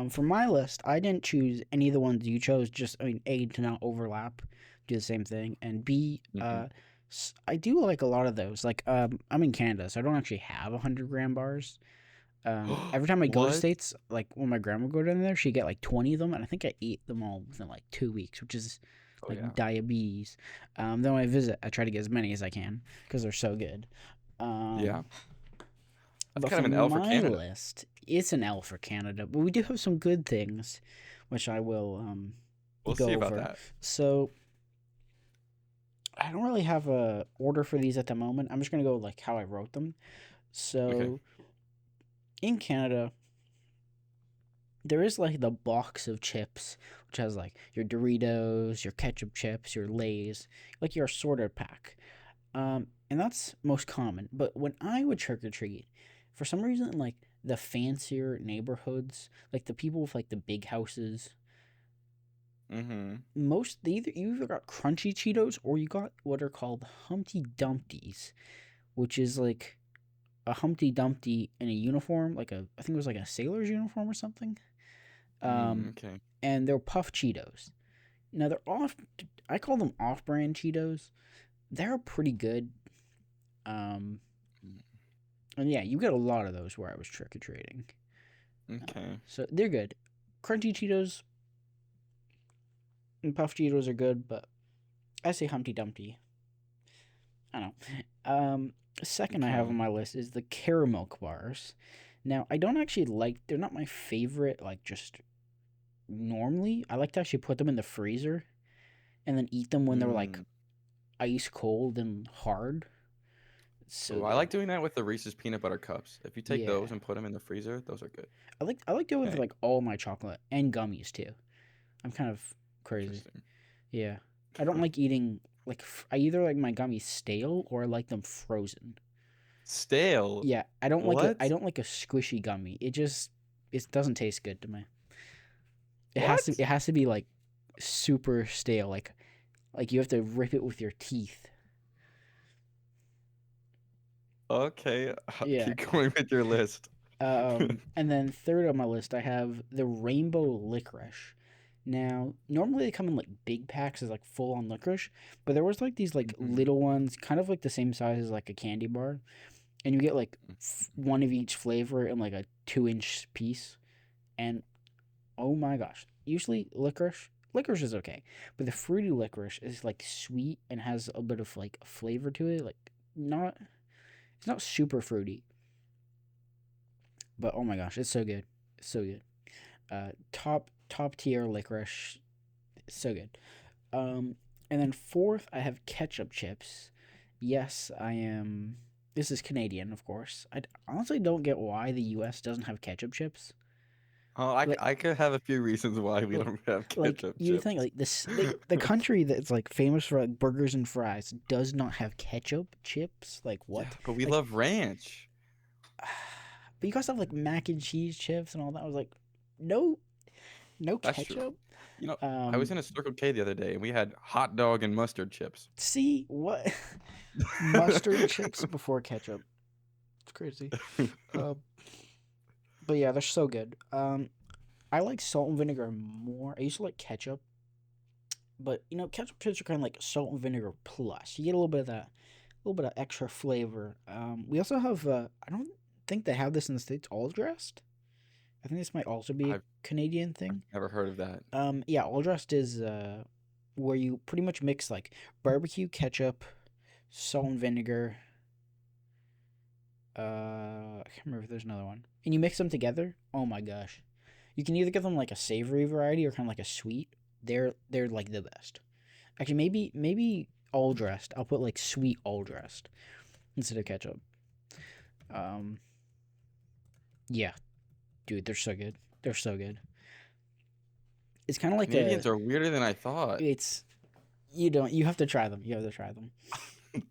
[SPEAKER 1] For my list, I didn't choose any of the ones you chose. Just, I mean, A, to not overlap, do the same thing, and B,
[SPEAKER 2] Hmm.
[SPEAKER 1] I do like a lot of those. Like, I'm in Canada, so I don't actually have 100 gram bars. Every time I go to
[SPEAKER 2] What?
[SPEAKER 1] states, like when my grandma go down there, she get like 20 of them, and I think I eat them all within like 2 weeks, which is
[SPEAKER 2] Oh
[SPEAKER 1] like
[SPEAKER 2] yeah.
[SPEAKER 1] diabetes. Then when I visit, I try to get as many as I can because they're so good.
[SPEAKER 2] Yeah.
[SPEAKER 1] Um,
[SPEAKER 2] That's
[SPEAKER 1] but
[SPEAKER 2] kind
[SPEAKER 1] for
[SPEAKER 2] of an L for
[SPEAKER 1] my
[SPEAKER 2] Canada.
[SPEAKER 1] list, it's an L for Canada, but we do have some good things, which I will
[SPEAKER 2] We'll
[SPEAKER 1] go
[SPEAKER 2] see about
[SPEAKER 1] over.
[SPEAKER 2] that.
[SPEAKER 1] So I don't really have a order for these at the moment. I'm just gonna go like how I wrote them.
[SPEAKER 2] Okay.
[SPEAKER 1] So in Canada, there is like the box of chips, which has like your Doritos, your ketchup chips, your Lay's, like your assorted pack. And that's most common. But when I would trick or treat, for some reason, like the fancier neighborhoods, like the people with like the big houses,
[SPEAKER 2] Mm-hmm.
[SPEAKER 1] you either got crunchy Cheetos or you got what are called Humpty Dumpties, which is like a Humpty Dumpty in a uniform, like I think it was like a sailor's uniform or something.
[SPEAKER 2] Mm,
[SPEAKER 1] Um,
[SPEAKER 2] okay.
[SPEAKER 1] and they're puff Cheetos. Now they're off. I call them off-brand Cheetos. They're pretty good. Um,
[SPEAKER 2] Mm,
[SPEAKER 1] and yeah, you get a lot of those where I was trick or treating.
[SPEAKER 2] okay.
[SPEAKER 1] So they're good. Crunchy Cheetos and puff Cheetos are good, but I say Humpty Dumpty. I don't know. Second I have on
[SPEAKER 2] Okay.
[SPEAKER 1] my list is the caramel bars. Now I don't actually like. They're not my favorite. Like just normally, I like to actually put them in the freezer and then eat them when they're like
[SPEAKER 2] Mm.
[SPEAKER 1] ice cold and hard. It's so
[SPEAKER 2] Oh, I like
[SPEAKER 1] good.
[SPEAKER 2] doing that with the Reese's peanut butter cups. If you take
[SPEAKER 1] Yeah,
[SPEAKER 2] those and put them in the freezer, those are good.
[SPEAKER 1] I like doing it with
[SPEAKER 2] Okay.
[SPEAKER 1] like all my chocolate and gummies too. I'm kind of crazy.
[SPEAKER 2] Interesting.
[SPEAKER 1] Yeah, I don't like eating like I either like my gummies stale or I like them frozen.
[SPEAKER 2] Stale.
[SPEAKER 1] Yeah, I
[SPEAKER 2] What?
[SPEAKER 1] don't like a squishy gummy. It doesn't taste good to me.
[SPEAKER 2] What?
[SPEAKER 1] It has to be like super stale. Like you have to rip it with your teeth.
[SPEAKER 2] Okay.
[SPEAKER 1] Yeah.
[SPEAKER 2] Keep going with your list.
[SPEAKER 1] And then third on my list, I have the rainbow licorice. Now, normally they come in like big packs as like full on licorice, but there was like these like
[SPEAKER 2] Mhm.
[SPEAKER 1] little ones, kind of like the same size as like a candy bar, and you get like one of each flavor in like a 2-inch piece. And oh my gosh, usually licorice is okay, but the fruity licorice is like sweet and has a bit of like flavor to it. Like not, it's not super fruity, but oh my gosh, it's so good. It's so good. Top tier licorice. So good. Um, and then fourth, I have ketchup chips. Yes, I am. This is Canadian, of course. I honestly don't get why the U.S. doesn't have ketchup chips.
[SPEAKER 2] Oh, I,
[SPEAKER 1] Like,
[SPEAKER 2] I could have a few reasons why we don't have
[SPEAKER 1] like
[SPEAKER 2] ketchup
[SPEAKER 1] you think
[SPEAKER 2] chips.
[SPEAKER 1] like this, the country that's like famous for like burgers and fries does not have ketchup chips. Like
[SPEAKER 2] Yeah,
[SPEAKER 1] what?
[SPEAKER 2] but we
[SPEAKER 1] Like,
[SPEAKER 2] love ranch.
[SPEAKER 1] but you guys have like mac and cheese chips and all that. I was like, no, no
[SPEAKER 2] That's true.
[SPEAKER 1] ketchup.
[SPEAKER 2] You know, I was
[SPEAKER 1] Um,
[SPEAKER 2] in a Circle K the other day and we had hot dog and mustard chips.
[SPEAKER 1] see what? Mustard chips before ketchup. It's crazy. Uh, but yeah, they're so good. I like salt and vinegar more. I used to like ketchup, but ketchup chips are kind of like salt and vinegar plus. You get a little bit of that, a little bit of extra flavor. We also have. I don't think they have this in the states. All dressed. I think this might also be a
[SPEAKER 2] I've
[SPEAKER 1] Canadian
[SPEAKER 2] I've
[SPEAKER 1] thing.
[SPEAKER 2] never heard of that.
[SPEAKER 1] Yeah, all dressed is where you pretty much mix like barbecue ketchup, salt and vinegar. I can't remember if there's another one. And you mix them together. Oh my gosh, you can either get them like a savory variety or kind of like a sweet. They're like the best. Actually, maybe all dressed. I'll put like sweet all dressed instead of ketchup. Um, yeah, dude, they're so good. They're so good. It's kind of like a.
[SPEAKER 2] Canadians are weirder than I thought.
[SPEAKER 1] It's you have to try them. You have to try them.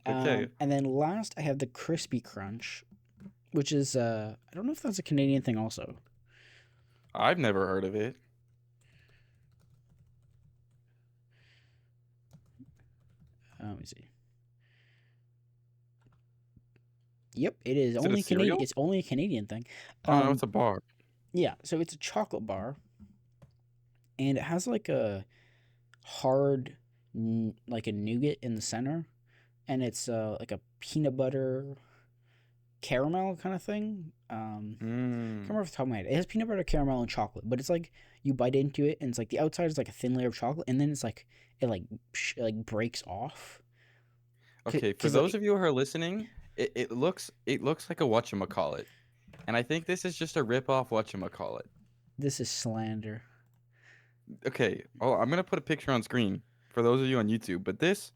[SPEAKER 2] Okay.
[SPEAKER 1] And then last I have the crispy crunch, which is I don't know if that's a Canadian thing also.
[SPEAKER 2] I've never heard of it.
[SPEAKER 1] Let me see. Yep, it is
[SPEAKER 2] Is it a
[SPEAKER 1] only Canadian.
[SPEAKER 2] cereal?
[SPEAKER 1] It's only a Canadian thing.
[SPEAKER 2] Oh no,
[SPEAKER 1] Um,
[SPEAKER 2] it's a bar.
[SPEAKER 1] yeah. So it's a chocolate bar, and it has like a hard, like a nougat in the center, and it's like a peanut butter caramel kind of thing. Can't
[SPEAKER 2] Mm.
[SPEAKER 1] remember off the top of my head. It has peanut butter caramel and chocolate, but it's like you bite into it, and it's like the outside is like a thin layer of chocolate, and then it's like it like like breaks off.
[SPEAKER 2] Okay, for
[SPEAKER 1] Cause
[SPEAKER 2] those
[SPEAKER 1] like
[SPEAKER 2] of you who are listening, it looks like a whatchamacallit. And I think this is just a rip off whatchamacallit.
[SPEAKER 1] this is slander.
[SPEAKER 2] Okay. Oh, I'm gonna put a picture on screen for those of you on YouTube. But this,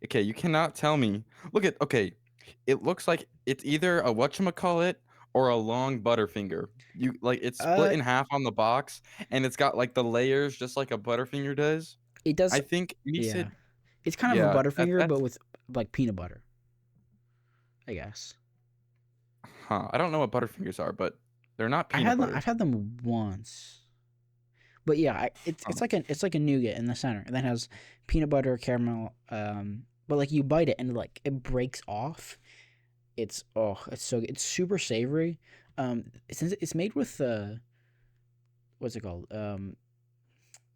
[SPEAKER 2] okay, you cannot tell me. Look at okay, it looks like it's either a whatchamacallit or a long butterfinger. You like it's split
[SPEAKER 1] Uh,
[SPEAKER 2] in half on the box, and it's got like the layers just like a butterfinger does.
[SPEAKER 1] it does.
[SPEAKER 2] I think you
[SPEAKER 1] Yeah,
[SPEAKER 2] said
[SPEAKER 1] it's kind of a
[SPEAKER 2] yeah. That
[SPEAKER 1] Butterfinger, but
[SPEAKER 2] that's
[SPEAKER 1] with like peanut butter, I guess.
[SPEAKER 2] huh. I don't know what butterfingers are, but they're not peanut butter.
[SPEAKER 1] I've had them once, but yeah,
[SPEAKER 2] Huh.
[SPEAKER 1] it's like a nougat in the center, and then has peanut butter, caramel. But like you bite it and like it breaks off. It's so good. It's super savory. Since it's made with what's it called?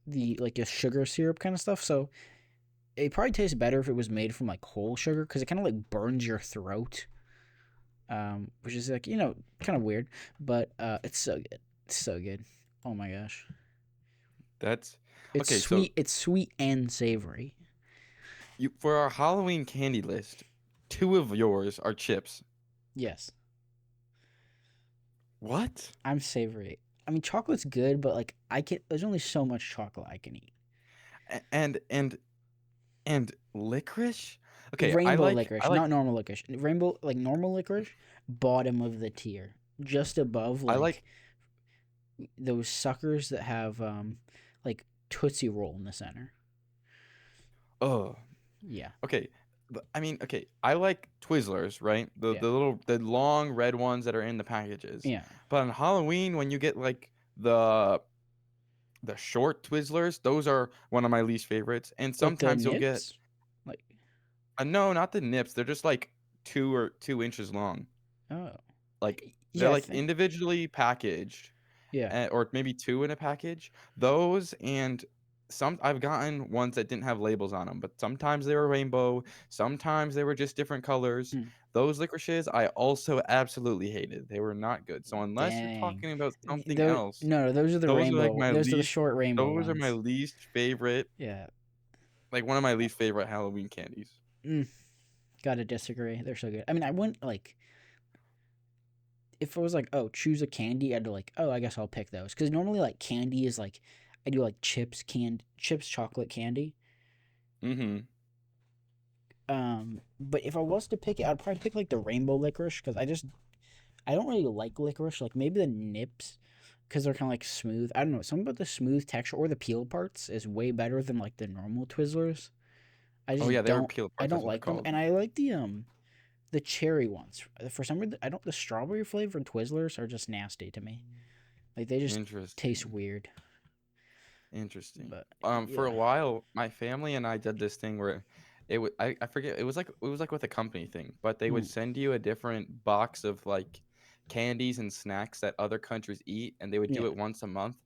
[SPEAKER 1] The like a sugar syrup kind of stuff. So it probably tastes better if it was made from like whole sugar because it kind of like burns your throat. Which is like kind of weird, but it's so good. It's so good. Oh my gosh,
[SPEAKER 2] That's okay. So
[SPEAKER 1] It's sweet and savory.
[SPEAKER 2] You for our Halloween candy list, two of yours are chips.
[SPEAKER 1] Yes,
[SPEAKER 2] What?
[SPEAKER 1] I'm savory. I mean, chocolate's good, but like I can. There's only so much chocolate I can eat.
[SPEAKER 2] And licorice? Okay,
[SPEAKER 1] Rainbow
[SPEAKER 2] I
[SPEAKER 1] licorice,
[SPEAKER 2] like
[SPEAKER 1] not normal licorice. Rainbow, like normal licorice, bottom of the tier, just above
[SPEAKER 2] I like
[SPEAKER 1] like those suckers that have like Tootsie Roll in the center.
[SPEAKER 2] oh.
[SPEAKER 1] Yeah,
[SPEAKER 2] Okay. I mean, okay, I like Twizzlers, right?
[SPEAKER 1] yeah,
[SPEAKER 2] The long red ones that are in the packages.
[SPEAKER 1] yeah.
[SPEAKER 2] But on Halloween when you get like the short Twizzlers, those are one of my least favorites. And
[SPEAKER 1] Like the
[SPEAKER 2] sometimes you'll get
[SPEAKER 1] nips. Like,
[SPEAKER 2] no, not the nips. They're just like 2 inches long.
[SPEAKER 1] oh,
[SPEAKER 2] Like they're
[SPEAKER 1] yeah, I
[SPEAKER 2] like
[SPEAKER 1] think.
[SPEAKER 2] individually packaged,
[SPEAKER 1] Yeah.
[SPEAKER 2] or maybe two in a package. Those and some I've gotten ones that didn't have labels on them, but sometimes they were rainbow, sometimes they were just different colors.
[SPEAKER 1] Mm.
[SPEAKER 2] Those licorices I also absolutely hated. They were not good. So unless you're
[SPEAKER 1] Dang.
[SPEAKER 2] talking about something
[SPEAKER 1] Those
[SPEAKER 2] else,
[SPEAKER 1] no, those are the
[SPEAKER 2] those are like
[SPEAKER 1] rainbow.
[SPEAKER 2] my
[SPEAKER 1] Those are the
[SPEAKER 2] least.
[SPEAKER 1] short rainbow
[SPEAKER 2] Those are my
[SPEAKER 1] ones.
[SPEAKER 2] least favorite.
[SPEAKER 1] Yeah.
[SPEAKER 2] Like one of my least favorite Halloween candies.
[SPEAKER 1] Mm, gotta disagree. They're so good. I mean, I wouldn't like if it was like, oh, choose a candy. I'd be like, oh, I guess I'll pick those because normally like candy is like I do like chips chocolate candy.
[SPEAKER 2] Mm-hmm.
[SPEAKER 1] But if I was to pick it, I'd probably pick like the rainbow licorice because I don't really like licorice. Like maybe the nips because they're kind of like smooth. I don't know. Something about the smooth texture or the peel parts is way better than like the normal Twizzlers. I
[SPEAKER 2] Oh yeah,
[SPEAKER 1] just
[SPEAKER 2] they were
[SPEAKER 1] don't.
[SPEAKER 2] peel
[SPEAKER 1] I
[SPEAKER 2] parts.
[SPEAKER 1] don't
[SPEAKER 2] That's what they're
[SPEAKER 1] like them,
[SPEAKER 2] called.
[SPEAKER 1] and I like the cherry ones. For some reason, I don't. The strawberry flavored Twizzlers are just nasty to me. Like they just taste
[SPEAKER 2] Interesting.
[SPEAKER 1] weird.
[SPEAKER 2] Interesting.
[SPEAKER 1] But
[SPEAKER 2] For a
[SPEAKER 1] yeah,
[SPEAKER 2] while, my family and I did this thing where I forget it was like with a company thing, but they would
[SPEAKER 1] mm,
[SPEAKER 2] send you a different box of like candies and snacks that other countries eat, and they would do
[SPEAKER 1] yeah.
[SPEAKER 2] it once a month.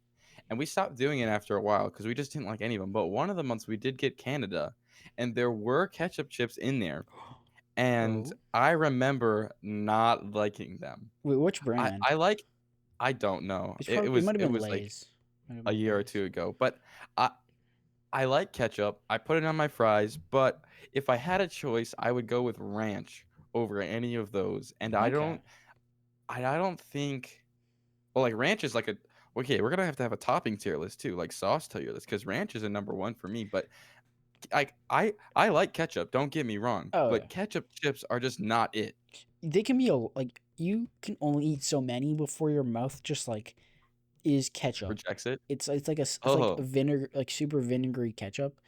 [SPEAKER 2] And we stopped doing it after a while because we just didn't like any of them. But one of the months we did get Canada, and there were ketchup chips in there, and
[SPEAKER 1] Oh,
[SPEAKER 2] I remember not liking them.
[SPEAKER 1] wait, which
[SPEAKER 2] I
[SPEAKER 1] brand?
[SPEAKER 2] I like I don't know.
[SPEAKER 1] It's
[SPEAKER 2] It
[SPEAKER 1] probably it
[SPEAKER 2] was
[SPEAKER 1] might have
[SPEAKER 2] it
[SPEAKER 1] been
[SPEAKER 2] was like
[SPEAKER 1] Lay's. Might have
[SPEAKER 2] a
[SPEAKER 1] been
[SPEAKER 2] year or
[SPEAKER 1] Lay's.
[SPEAKER 2] two ago, but I I like ketchup. I put it on my fries, but if I had a choice, I would go with ranch over any of those. And
[SPEAKER 1] Okay.
[SPEAKER 2] I don't think well like ranch is like a okay, we're gonna have to have a topping tier list too, like sauce tier list, because ranch is a number one for me. But I like ketchup, don't get me wrong,
[SPEAKER 1] Oh yeah.
[SPEAKER 2] but ketchup chips are just not it.
[SPEAKER 1] They can be like you can only eat so many before your mouth just like is ketchup.
[SPEAKER 2] Rejects it.
[SPEAKER 1] It's like it's like
[SPEAKER 2] Oh,
[SPEAKER 1] vinegar like super vinegary ketchup.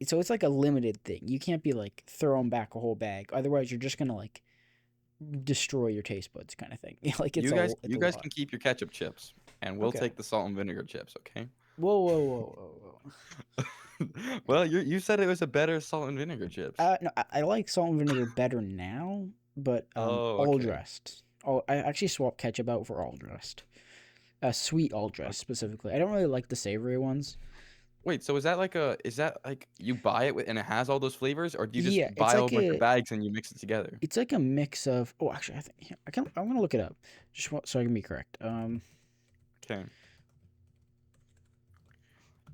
[SPEAKER 1] So it's like a limited thing. You can't be like throwing back a whole bag. Otherwise, you're just gonna like destroy your taste buds, kind of thing. Like it's
[SPEAKER 2] you
[SPEAKER 1] a
[SPEAKER 2] guys
[SPEAKER 1] lot.
[SPEAKER 2] can keep your ketchup chips, and we'll
[SPEAKER 1] Okay.
[SPEAKER 2] take the salt and vinegar chips, okay?
[SPEAKER 1] Whoa, whoa, whoa, whoa, whoa.
[SPEAKER 2] Well, you said it was a better salt and vinegar chips.
[SPEAKER 1] No, I like salt and vinegar better now, but
[SPEAKER 2] Oh,
[SPEAKER 1] all
[SPEAKER 2] okay.
[SPEAKER 1] dressed. Oh, I actually swapped ketchup out for all dressed. Sweet all dressed specifically. I don't really like the savory ones.
[SPEAKER 2] Wait, so is that like you buy it with and it has all those flavors, or do you just
[SPEAKER 1] Yeah,
[SPEAKER 2] buy a whole bunch of bags and you mix it together?
[SPEAKER 1] it's like a mix of. Oh, actually, I think I'm gonna look it up, so I can be correct.
[SPEAKER 2] Okay.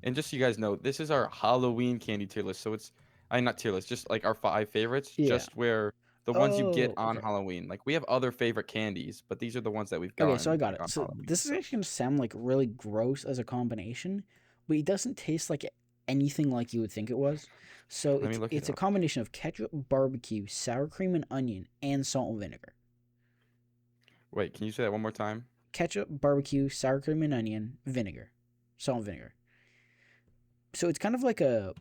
[SPEAKER 2] And just so you guys know, this is our Halloween candy tier list. So it's I not tier list, just like our five favorites,
[SPEAKER 1] Yeah.
[SPEAKER 2] just where the ones you get
[SPEAKER 1] Oh,
[SPEAKER 2] on
[SPEAKER 1] okay.
[SPEAKER 2] Halloween. Like we have other favorite candies, but these are the ones that we've
[SPEAKER 1] Okay, so I
[SPEAKER 2] gotten
[SPEAKER 1] got
[SPEAKER 2] like
[SPEAKER 1] it.
[SPEAKER 2] on
[SPEAKER 1] So
[SPEAKER 2] Halloween.
[SPEAKER 1] this is actually gonna sound like really gross as a combination, but it doesn't taste like anything like you would think it was. So
[SPEAKER 2] Let me look it
[SPEAKER 1] it's a
[SPEAKER 2] up.
[SPEAKER 1] combination of ketchup, barbecue, sour cream and onion, and salt and vinegar.
[SPEAKER 2] Wait, can you say that one more time?
[SPEAKER 1] Ketchup, barbecue, sour cream and onion, vinegar, salt and vinegar. So it's kind of like a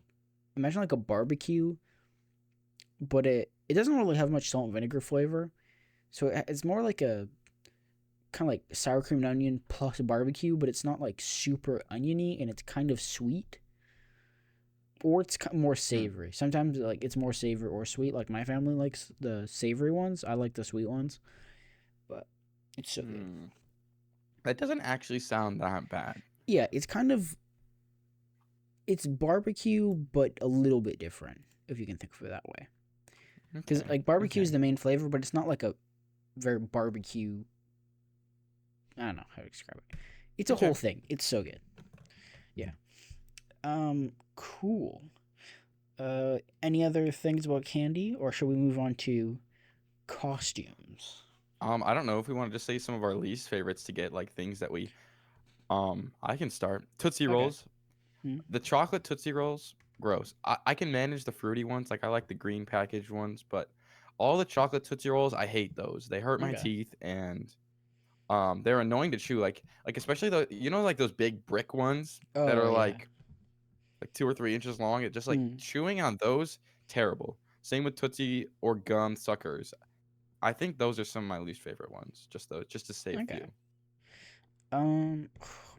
[SPEAKER 1] imagine like a barbecue, but it doesn't really have much salt and vinegar flavor. So it's more like a kind of like sour cream and onion plus barbecue, but it's not like super oniony and it's kind of sweet. Or it's more
[SPEAKER 2] Hmm.
[SPEAKER 1] savory. Sometimes like it's more savory or sweet. Like my family likes the savory ones. I like the sweet ones, but it's so good.
[SPEAKER 2] Hmm. That doesn't actually sound that bad.
[SPEAKER 1] Yeah, it's kind of it's barbecue, but a little bit different if you can think of it that way. Because
[SPEAKER 2] Okay.
[SPEAKER 1] like barbecue
[SPEAKER 2] Okay.
[SPEAKER 1] is the main flavor, but it's not like a very barbecue. I don't know how to describe it. It's a whole
[SPEAKER 2] Okay.
[SPEAKER 1] thing. It's so good. Yeah. Cool. Any other things about candy, or should we move on to costumes?
[SPEAKER 2] I don't know if we want to just say some of our least favorites to get like things that we I can start. Tootsie
[SPEAKER 1] Okay.
[SPEAKER 2] Rolls.
[SPEAKER 1] Hmm.
[SPEAKER 2] The chocolate Tootsie Rolls, gross. I can manage the fruity ones, like I like the green packaged ones, but all the chocolate Tootsie Rolls, I hate those. They hurt my
[SPEAKER 1] Okay.
[SPEAKER 2] teeth and they're annoying to chew. Like especially the like those big brick ones that
[SPEAKER 1] Oh
[SPEAKER 2] are
[SPEAKER 1] yeah.
[SPEAKER 2] like 2 or 3 inches long. It just like
[SPEAKER 1] Mm.
[SPEAKER 2] chewing on those, terrible. Same with Tootsie or gum suckers. I think those are some of my least favorite ones. Just those, just to say a
[SPEAKER 1] Okay.
[SPEAKER 2] few.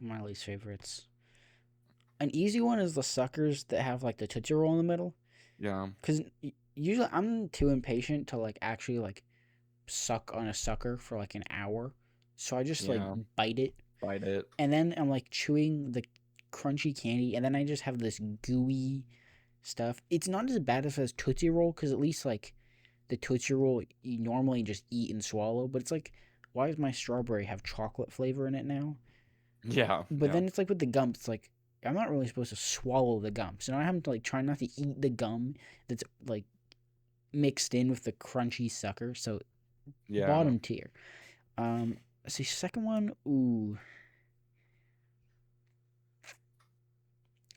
[SPEAKER 1] My least favorites. An easy one is the suckers that have like the Tootsie Roll in the middle.
[SPEAKER 2] Yeah,
[SPEAKER 1] Because usually I'm too impatient to like actually like suck on a sucker for like an hour. So I just like
[SPEAKER 2] yeah,
[SPEAKER 1] bite it.
[SPEAKER 2] bite it.
[SPEAKER 1] And then I'm like chewing the crunchy candy. And then I just have this gooey stuff. It's not as bad as Tootsie Roll because at least like the Tootsie Roll you normally just eat and swallow. But it's like, why does my strawberry have chocolate flavor in it now?
[SPEAKER 2] Yeah,
[SPEAKER 1] But
[SPEAKER 2] yeah,
[SPEAKER 1] then it's like with the gum, it's like I'm not really supposed to swallow the gum. So now I have to like try not to eat the gum that's like mixed in with the crunchy sucker. So
[SPEAKER 2] yeah.
[SPEAKER 1] bottom tier. Let's see, second one. Ooh,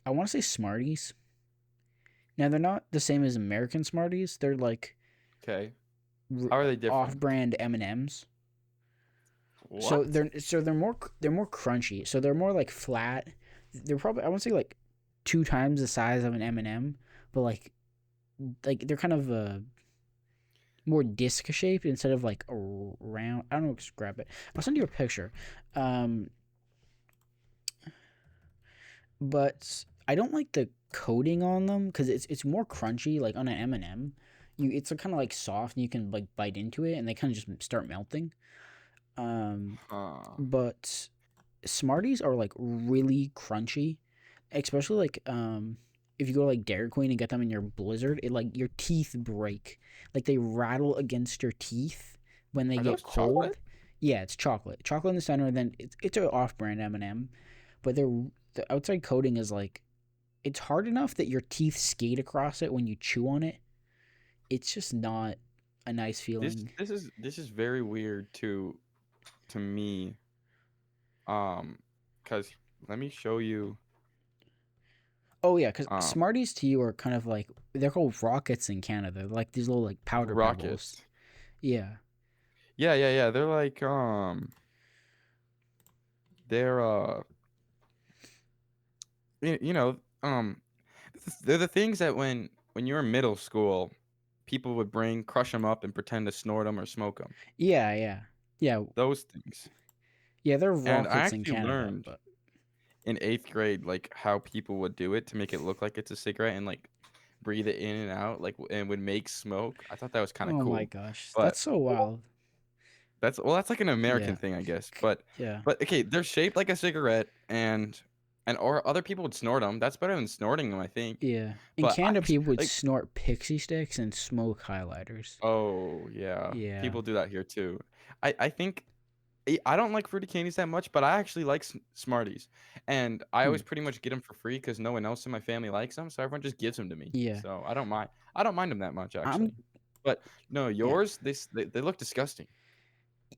[SPEAKER 1] I want to say Smarties. Now they're not the same as American Smarties. They're like
[SPEAKER 2] Okay. How are they different?
[SPEAKER 1] off-brand M and M's. So
[SPEAKER 2] What?
[SPEAKER 1] they're more crunchy. So they're more like flat. They're probably I want to say like 2 times the size of an M&M, but like they're kind of more disc shaped instead of like a round. I don't know. Just grab it. I'll send you a picture. Um, but I don't like the coating on them because it's more crunchy. Like on an M&M, it's kind of like soft and you can like bite into it and they kind of just start melting. Um,
[SPEAKER 2] Huh.
[SPEAKER 1] but Smarties are like really crunchy, especially like if you go to like Dairy Queen and get them in your Blizzard, it like your teeth break, like they rattle against your teeth when they
[SPEAKER 2] Are
[SPEAKER 1] get
[SPEAKER 2] those
[SPEAKER 1] cold.
[SPEAKER 2] chocolate?
[SPEAKER 1] Yeah, it's chocolate in the center. Then it's an off-brand M&M, but the outside coating is like it's hard enough that your teeth skate across it when you chew on it. It's just not a nice
[SPEAKER 2] This
[SPEAKER 1] feeling.
[SPEAKER 2] this is this is very weird to me. Cause let me show you.
[SPEAKER 1] Oh yeah, because
[SPEAKER 2] Um,
[SPEAKER 1] Smarties to you are kind of like they're called rockets in Canada. They're like these little like powder pebbles.
[SPEAKER 2] Rockets.
[SPEAKER 1] Yeah,
[SPEAKER 2] Yeah, yeah, yeah. They're like they're you know they're the things that when you were in middle school, people would bring, crush them up, and pretend to snort them or smoke them.
[SPEAKER 1] yeah, yeah,
[SPEAKER 2] Those things.
[SPEAKER 1] yeah. They're
[SPEAKER 2] And I
[SPEAKER 1] rockets in
[SPEAKER 2] actually
[SPEAKER 1] Canada,
[SPEAKER 2] learned
[SPEAKER 1] but
[SPEAKER 2] in 8th grade like how people would do it to make it look like it's a cigarette and like breathe it in and out like and would make smoke. I thought that was kind of
[SPEAKER 1] oh my
[SPEAKER 2] cool.
[SPEAKER 1] gosh,
[SPEAKER 2] But
[SPEAKER 1] that's so wild.
[SPEAKER 2] that's like an
[SPEAKER 1] Yeah,
[SPEAKER 2] American thing, I guess. But
[SPEAKER 1] yeah,
[SPEAKER 2] but okay, they're shaped like a cigarette and or other people would snort them. That's better than snorting them, I think.
[SPEAKER 1] yeah. In
[SPEAKER 2] But I
[SPEAKER 1] Canada, people would
[SPEAKER 2] like
[SPEAKER 1] snort pixie sticks and smoke highlighters.
[SPEAKER 2] oh yeah,
[SPEAKER 1] Yeah.
[SPEAKER 2] people do that here too. I think I don't like fruity candies that much, but I actually like Smarties, and I
[SPEAKER 1] Hmm.
[SPEAKER 2] always pretty much get them for free because no one else in my family likes them, so everyone just gives them to me.
[SPEAKER 1] Yeah.
[SPEAKER 2] So I don't mind. I don't mind them that much actually.
[SPEAKER 1] I'm.
[SPEAKER 2] But no,
[SPEAKER 1] Yeah.
[SPEAKER 2] yours they look disgusting.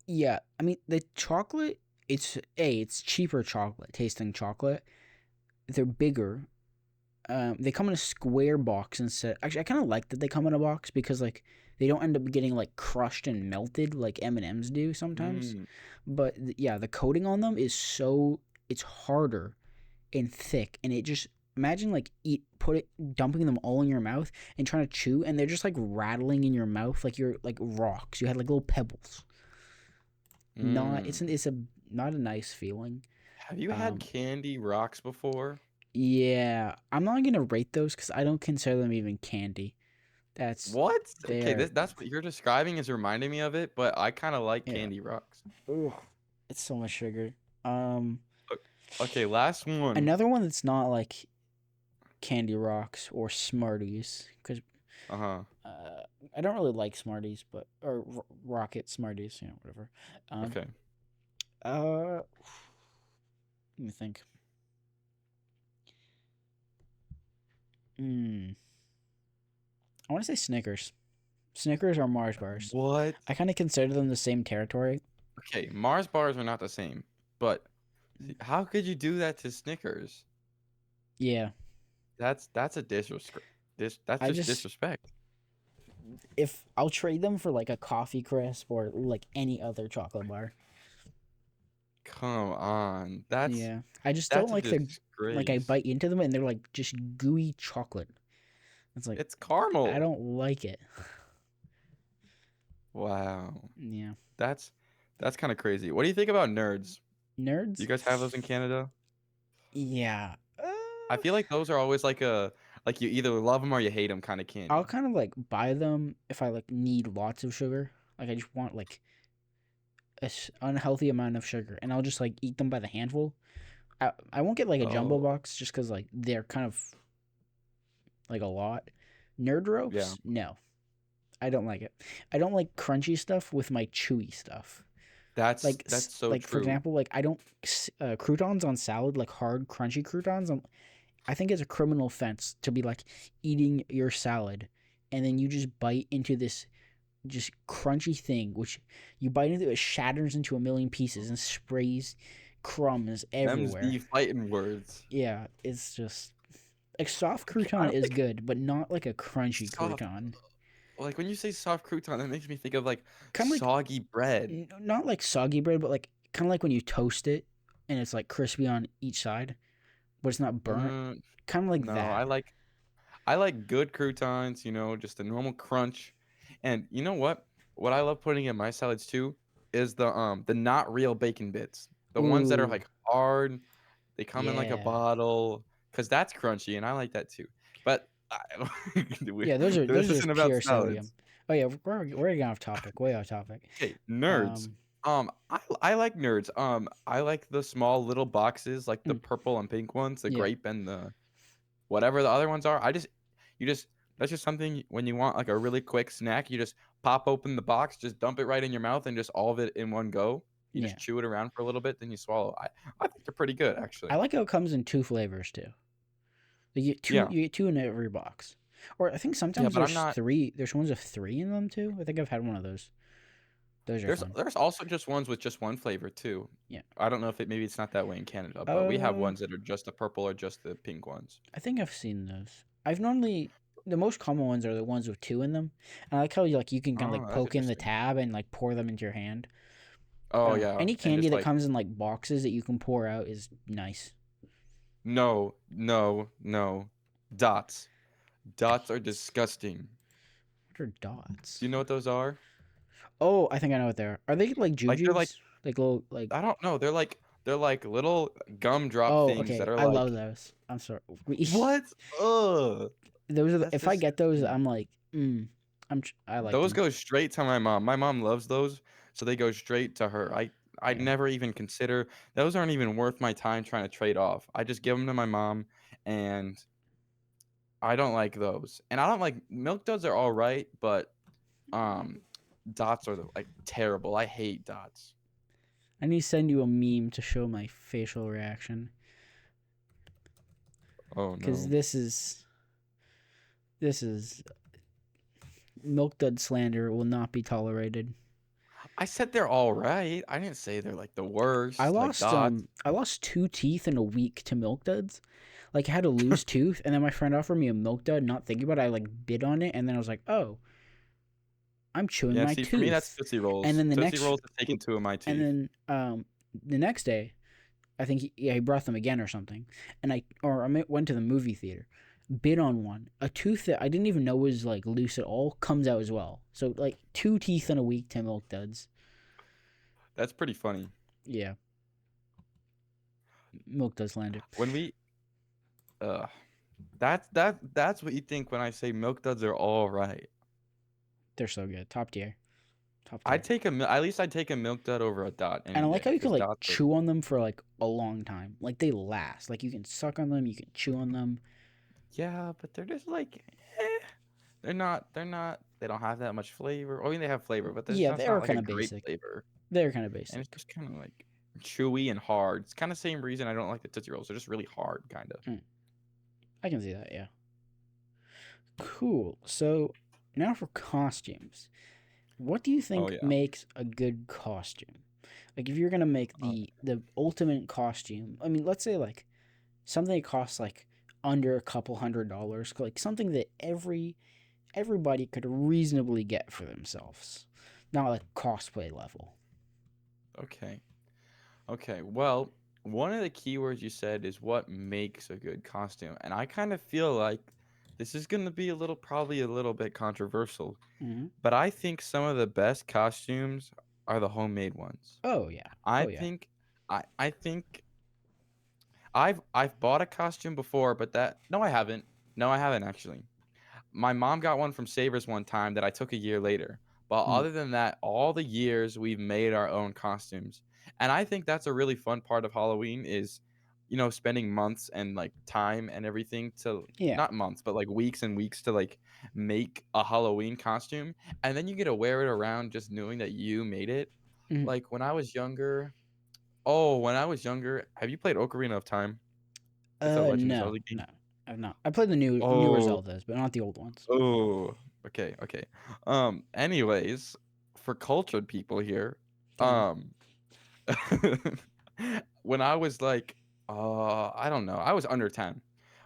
[SPEAKER 1] Yeah. I mean, the chocolate. It's cheaper chocolate, tasting chocolate. They're bigger. They come in a square box instead. Actually, I kind of like that they come in a box because like they don't end up getting like crushed and melted like M&Ms do sometimes.
[SPEAKER 2] Mm,
[SPEAKER 1] But yeah, the coating on them is so it's harder and thick, and it just imagine like dumping them all in your mouth and trying to chew, and they're just like rattling in your mouth like you're like rocks. You had like little pebbles. Not
[SPEAKER 2] mm.
[SPEAKER 1] it's a not a nice feeling.
[SPEAKER 2] Have you had
[SPEAKER 1] Um,
[SPEAKER 2] candy rocks before?
[SPEAKER 1] yeah, I'm not gonna rate those because I don't consider them even candy. That's
[SPEAKER 2] What?
[SPEAKER 1] they
[SPEAKER 2] Okay,
[SPEAKER 1] are
[SPEAKER 2] that's what you're describing is reminding me of it, but I kind of like
[SPEAKER 1] yeah.
[SPEAKER 2] candy rocks.
[SPEAKER 1] Ugh, it's so much sugar. Um,
[SPEAKER 2] Okay, last one.
[SPEAKER 1] Another one that's not like Candy Rocks or Smarties because
[SPEAKER 2] Uh-huh.
[SPEAKER 1] uh, I don't really like Smarties, but or Rocket Smarties, whatever. Um,
[SPEAKER 2] Okay.
[SPEAKER 1] let me think. Hmm. I want to say Snickers. Snickers or Mars bars.
[SPEAKER 2] What?
[SPEAKER 1] I kind of consider them the same territory.
[SPEAKER 2] Okay, Mars bars are not the same, but how could you do that to Snickers?
[SPEAKER 1] Yeah,
[SPEAKER 2] That's a disrespect. That's
[SPEAKER 1] I
[SPEAKER 2] just
[SPEAKER 1] just
[SPEAKER 2] disrespect.
[SPEAKER 1] if I'll trade them for like a coffee crisp or like any other chocolate bar.
[SPEAKER 2] Come on, that's
[SPEAKER 1] Yeah, I just don't
[SPEAKER 2] that's a
[SPEAKER 1] like their like I
[SPEAKER 2] disgrace.
[SPEAKER 1] bite into them and they're like just gooey chocolate. It's like
[SPEAKER 2] It's
[SPEAKER 1] I
[SPEAKER 2] caramel.
[SPEAKER 1] don't like it.
[SPEAKER 2] Wow,
[SPEAKER 1] Yeah,
[SPEAKER 2] that's that's kind of crazy. What do you think about nerds? Do
[SPEAKER 1] nerds.
[SPEAKER 2] you guys have those in Canada?
[SPEAKER 1] Yeah,
[SPEAKER 2] I feel like those are always like a like you either love them or you hate them kind of
[SPEAKER 1] I'll
[SPEAKER 2] candy.
[SPEAKER 1] kind of like buy them if I like need lots of sugar. Like I just want like unhealthy amount of sugar, and I'll just like eat them by the handful. I won't get like a jumbo
[SPEAKER 2] Oh,
[SPEAKER 1] box just because like they're kind of like a lot. Nerd
[SPEAKER 2] yeah.
[SPEAKER 1] ropes, no, I don't like it. I don't like crunchy stuff with my chewy stuff.
[SPEAKER 2] That's so
[SPEAKER 1] Like for
[SPEAKER 2] true.
[SPEAKER 1] example, like I don't croutons on salad, like hard crunchy croutons. I think it's a criminal offense to be like eating your salad, and then you just bite into this just crunchy thing, which you bite into, it shatters into a million pieces and sprays crumbs
[SPEAKER 2] Them's
[SPEAKER 1] everywhere.
[SPEAKER 2] be fighting words.
[SPEAKER 1] Yeah, it's just like soft
[SPEAKER 2] Okay, I
[SPEAKER 1] crouton
[SPEAKER 2] don't
[SPEAKER 1] is
[SPEAKER 2] think
[SPEAKER 1] good, but not like a crunchy
[SPEAKER 2] soft.
[SPEAKER 1] crouton.
[SPEAKER 2] Like when you say soft crouton, that makes me think of like
[SPEAKER 1] Kind of like
[SPEAKER 2] soggy bread.
[SPEAKER 1] not like soggy bread, but like kind of like when you toast it and it's like crispy on each side, but it's not burnt.
[SPEAKER 2] Mm,
[SPEAKER 1] Kind of like
[SPEAKER 2] no,
[SPEAKER 1] that.
[SPEAKER 2] I like good croutons, you know, just a normal crunch. And you know what? What I love putting in my salads too is the not real bacon bits. The ones that are
[SPEAKER 1] Ooh,
[SPEAKER 2] like hard, they come in like a
[SPEAKER 1] yeah,
[SPEAKER 2] bottle cuz that's crunchy and I like that too. But
[SPEAKER 1] yeah.
[SPEAKER 2] this
[SPEAKER 1] Those are just
[SPEAKER 2] isn't about
[SPEAKER 1] pure sodium.
[SPEAKER 2] salads.
[SPEAKER 1] Oh yeah, we're getting off topic, way off topic.
[SPEAKER 2] Okay, nerds.
[SPEAKER 1] Um,
[SPEAKER 2] I like nerds. I like the small little boxes, like the
[SPEAKER 1] mm,
[SPEAKER 2] purple and pink ones, the
[SPEAKER 1] yeah,
[SPEAKER 2] grape and the whatever the other ones are. You just that's just something when you want like a really quick snack. You just pop open the box, just dump it right in your mouth, and just all of it in one go. You
[SPEAKER 1] yeah.
[SPEAKER 2] just chew it around for a little bit, then you swallow. I think they're pretty good
[SPEAKER 1] I
[SPEAKER 2] actually.
[SPEAKER 1] like how it comes in two flavors too. You get two.
[SPEAKER 2] Yeah,
[SPEAKER 1] You get two in every box, or I think
[SPEAKER 2] yeah,
[SPEAKER 1] sometimes
[SPEAKER 2] but I'm
[SPEAKER 1] there's
[SPEAKER 2] not.
[SPEAKER 1] three. There's ones with three in them too. I think I've had one of those. Those are fun.
[SPEAKER 2] There's also just ones with just one flavor too.
[SPEAKER 1] Yeah.
[SPEAKER 2] I don't know if maybe it's not that way in Canada, but we have
[SPEAKER 1] Uh,
[SPEAKER 2] ones that are just the purple or just the pink ones.
[SPEAKER 1] I think I've seen those. I've normally the most common ones are the ones with two in them, and I like how you can kind of
[SPEAKER 2] Oh,
[SPEAKER 1] like
[SPEAKER 2] that's
[SPEAKER 1] poke in the
[SPEAKER 2] interesting.
[SPEAKER 1] tab and like pour them into your hand. I
[SPEAKER 2] Oh
[SPEAKER 1] don't know.
[SPEAKER 2] yeah,
[SPEAKER 1] Any
[SPEAKER 2] and
[SPEAKER 1] candy
[SPEAKER 2] just
[SPEAKER 1] that
[SPEAKER 2] like
[SPEAKER 1] comes in like boxes that you can pour out is nice.
[SPEAKER 2] no, no, no, dots. Dots are disgusting.
[SPEAKER 1] What are
[SPEAKER 2] Do
[SPEAKER 1] dots?
[SPEAKER 2] you know what those are?
[SPEAKER 1] Oh, I think I know what they are. Are they like
[SPEAKER 2] Like they're like
[SPEAKER 1] jujubes? Like little like.
[SPEAKER 2] I don't know. They're like little gumdrop
[SPEAKER 1] Oh,
[SPEAKER 2] things that
[SPEAKER 1] okay.
[SPEAKER 2] are
[SPEAKER 1] I love
[SPEAKER 2] like
[SPEAKER 1] those. I'm sorry.
[SPEAKER 2] what? Ugh,
[SPEAKER 1] Those are
[SPEAKER 2] that's
[SPEAKER 1] if I get those,
[SPEAKER 2] disgusting.
[SPEAKER 1] I'm like, I like
[SPEAKER 2] Those
[SPEAKER 1] them.
[SPEAKER 2] go straight to my mom. My mom loves those, so they go straight to her. I'd
[SPEAKER 1] Yeah.
[SPEAKER 2] never even consider those aren't even worth my time trying to trade off. I just give them to my mom, and I don't like those. And I don't like milk duds are all right, but um, dots are like terrible. I hate dots.
[SPEAKER 1] I need to send you a meme to show my facial reaction
[SPEAKER 2] Oh
[SPEAKER 1] because
[SPEAKER 2] no.
[SPEAKER 1] this is milk dud slander will not be tolerated.
[SPEAKER 2] I said they're all right. I didn't say they're like the worst, like dots.
[SPEAKER 1] I lost two teeth in a week to milk duds. Like I had a loose tooth, and then my friend offered me a milk dud. Not thinking about it, I like bit on it, and then I was like, oh, I'm chewing
[SPEAKER 2] Yeah,
[SPEAKER 1] my
[SPEAKER 2] see, for me, that's
[SPEAKER 1] tooth.
[SPEAKER 2] Tootsie
[SPEAKER 1] And
[SPEAKER 2] Rolls.
[SPEAKER 1] then
[SPEAKER 2] Tootsie Rolls have taken two of my
[SPEAKER 1] and
[SPEAKER 2] teeth.
[SPEAKER 1] then the next day, I think he brought them again or something, and went to the movie theater, bit on one, a tooth that I didn't even know was like loose at all comes out as well. So like two teeth in a week to milk duds.
[SPEAKER 2] That's pretty funny.
[SPEAKER 1] Yeah, milk duds landed.
[SPEAKER 2] When we, uh, that's what you think when I say milk duds are all right.
[SPEAKER 1] They're so good, top tier, top
[SPEAKER 2] I'd
[SPEAKER 1] tier.
[SPEAKER 2] take at least I'd take a milk dud over a dot
[SPEAKER 1] And
[SPEAKER 2] any
[SPEAKER 1] I like
[SPEAKER 2] day
[SPEAKER 1] how you can
[SPEAKER 2] because
[SPEAKER 1] like
[SPEAKER 2] dots are.
[SPEAKER 1] chew on them for like a long time. Like they last. Like you can suck on them, you can chew on them.
[SPEAKER 2] Yeah, but they're just like, they're not. They don't have that much flavor. I mean, they have flavor, but
[SPEAKER 1] Yeah,
[SPEAKER 2] that's
[SPEAKER 1] they
[SPEAKER 2] not
[SPEAKER 1] are
[SPEAKER 2] like a
[SPEAKER 1] kind of
[SPEAKER 2] great
[SPEAKER 1] basic.
[SPEAKER 2] flavor.
[SPEAKER 1] They're kind of
[SPEAKER 2] And it's
[SPEAKER 1] basic.
[SPEAKER 2] just kind of like chewy and hard. It's kind of same reason I don't like the Tootsie Rolls. They're just really hard, kind of.
[SPEAKER 1] Mm, I can see that. Yeah. Cool. So now for costumes. What do you
[SPEAKER 2] Oh
[SPEAKER 1] think
[SPEAKER 2] yeah.
[SPEAKER 1] makes a good costume? Like if you're gonna make
[SPEAKER 2] Oh,
[SPEAKER 1] the ultimate costume, I mean, let's say like something that costs like under a couple $100, like something that everybody could reasonably get for themselves, not like cosplay level.
[SPEAKER 2] okay. Okay. Well, one of the keywords you said is what makes a good costume, and I kind of feel like this is going to be probably a little bit controversial,
[SPEAKER 1] Hmm.
[SPEAKER 2] but I think some of the best costumes are the homemade ones.
[SPEAKER 1] Oh yeah,
[SPEAKER 2] I
[SPEAKER 1] oh yeah.
[SPEAKER 2] think I think I've bought a costume before, but that no I haven't. No, I haven't actually. My mom got one from Savers one time that I took a year later. But
[SPEAKER 1] Mm,
[SPEAKER 2] other than that, all the years we've made our own costumes. And I think that's a really fun part of Halloween is, spending months and like time and everything to
[SPEAKER 1] yeah.
[SPEAKER 2] not months, but like weeks and weeks to like make a Halloween costume. And then you get to wear it around just knowing that you made it.
[SPEAKER 1] Mm.
[SPEAKER 2] Like when I was younger, have you played Ocarina of Time? It's a Legend of
[SPEAKER 1] No,
[SPEAKER 2] Zelda
[SPEAKER 1] no,
[SPEAKER 2] game.
[SPEAKER 1] I've not. I played the newer
[SPEAKER 2] Oh,
[SPEAKER 1] Zeldas, but not the old ones.
[SPEAKER 2] oh, okay, okay. Anyways, for cultured people here,
[SPEAKER 1] Okay.
[SPEAKER 2] um, when I was like, I don't know, I was under 10,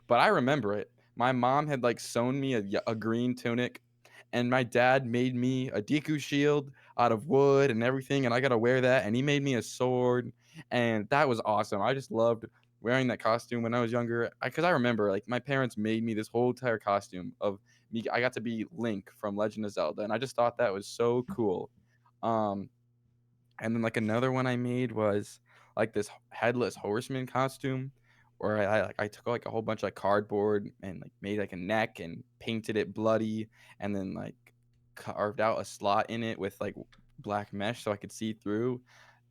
[SPEAKER 2] but I remember it. My mom had like sewn me a green tunic, and my dad made me a Deku shield out of wood and everything, and I got to wear that. And he made me a sword, and that was awesome. I just loved wearing that costume when I was younger. Because I remember like my parents made me this whole entire costume of me. I got to be Link from Legend of Zelda, and I just thought that was so cool. Um, and then like another one I made was like this headless horseman costume where I took like a whole bunch of like cardboard and like made like a neck and painted it bloody and then like carved out a slot in it with like black mesh so I could see through.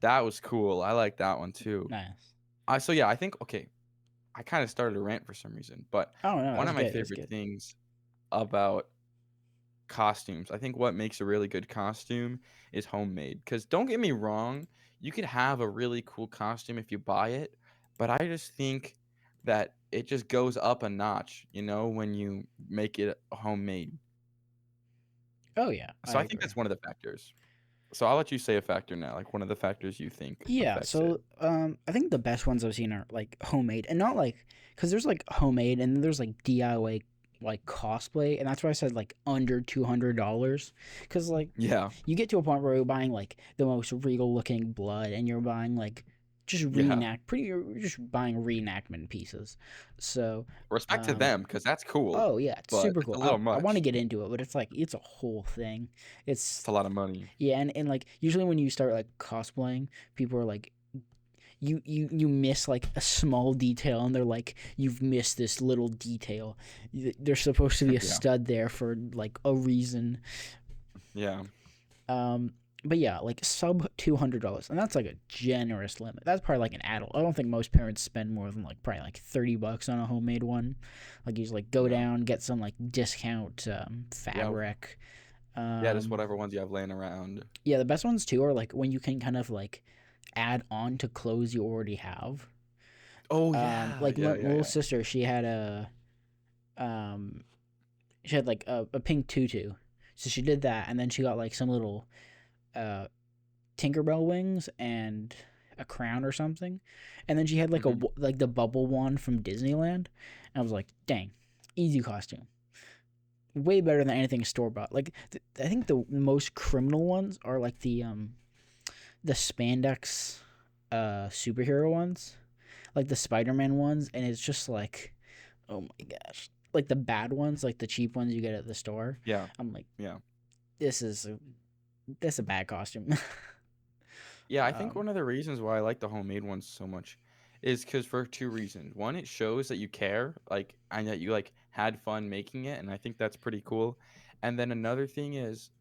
[SPEAKER 2] That was cool. I like that one too.
[SPEAKER 1] Nice.
[SPEAKER 2] So yeah, I think okay, I kind of started a rant for some reason, but
[SPEAKER 1] Oh no,
[SPEAKER 2] one
[SPEAKER 1] that's
[SPEAKER 2] of my
[SPEAKER 1] good. That's
[SPEAKER 2] favorite
[SPEAKER 1] good.
[SPEAKER 2] things about costumes. I think what makes a really good costume is homemade. Because don't get me wrong, you could have a really cool costume if you buy it, but I just think that it just goes up a notch, when you make it homemade.
[SPEAKER 1] Oh yeah, I
[SPEAKER 2] So I think
[SPEAKER 1] agree.
[SPEAKER 2] that's one of the factors. So I'll let you say a factor now, like one of the factors you think
[SPEAKER 1] Yeah,
[SPEAKER 2] affects it.
[SPEAKER 1] so I think the best ones I've seen are like homemade and not like because there's like homemade and then there's like DIY like cosplay and that's why I said like under $200 because like
[SPEAKER 2] Yeah,
[SPEAKER 1] you get to a point where you're buying like the most regal looking blood and you're buying like just
[SPEAKER 2] yeah.
[SPEAKER 1] you're just buying reenactment pieces. So
[SPEAKER 2] Respect to
[SPEAKER 1] um
[SPEAKER 2] them because that's cool,
[SPEAKER 1] oh yeah, it's
[SPEAKER 2] but
[SPEAKER 1] super
[SPEAKER 2] it's
[SPEAKER 1] cool.
[SPEAKER 2] a
[SPEAKER 1] I
[SPEAKER 2] little
[SPEAKER 1] I want to
[SPEAKER 2] much.
[SPEAKER 1] get into it, but it's like it's a whole thing.
[SPEAKER 2] It's
[SPEAKER 1] It's
[SPEAKER 2] a lot of money.
[SPEAKER 1] yeah, and like usually when you start like cosplaying, people are like you miss like a small detail and they're like you've missed this little detail. There's supposed to be a
[SPEAKER 2] Yeah,
[SPEAKER 1] stud there for like a reason.
[SPEAKER 2] yeah,
[SPEAKER 1] um but yeah, like sub $200, and that's like a generous limit. That's probably like an adult. I don't think most parents spend more than like probably like $30 on a homemade one. Like you just like go
[SPEAKER 2] no,
[SPEAKER 1] down, get some like discount
[SPEAKER 2] yeah,
[SPEAKER 1] fabric.
[SPEAKER 2] yeah. Just
[SPEAKER 1] um
[SPEAKER 2] whatever ones you have laying around.
[SPEAKER 1] yeah, the best ones too are like when you can kind of like add on to clothes you already have.
[SPEAKER 2] Oh yeah,
[SPEAKER 1] Like
[SPEAKER 2] yeah,
[SPEAKER 1] my
[SPEAKER 2] yeah,
[SPEAKER 1] little
[SPEAKER 2] yeah.
[SPEAKER 1] sister, um she had like a pink tutu, so she did that, and then she got like some little uh Tinkerbell wings and a crown or something, and then she had like
[SPEAKER 2] Mhm.
[SPEAKER 1] like the bubble wand from Disneyland, and I was like, dang, easy costume, way better than anything store bought. Like I think the most criminal ones are like the spandex superhero ones, like the Spider-Man ones, and it's just like, oh my gosh, like the bad ones, like the cheap ones you get at the store.
[SPEAKER 2] Yeah,
[SPEAKER 1] I'm like,
[SPEAKER 2] yeah.
[SPEAKER 1] this is this is a bad costume.
[SPEAKER 2] Yeah, I think
[SPEAKER 1] um,
[SPEAKER 2] one of the reasons why I like the homemade ones so much is because for two reasons. One, it shows that you care, like, and that you like had fun making it, and I think that's pretty cool. And then another thing is,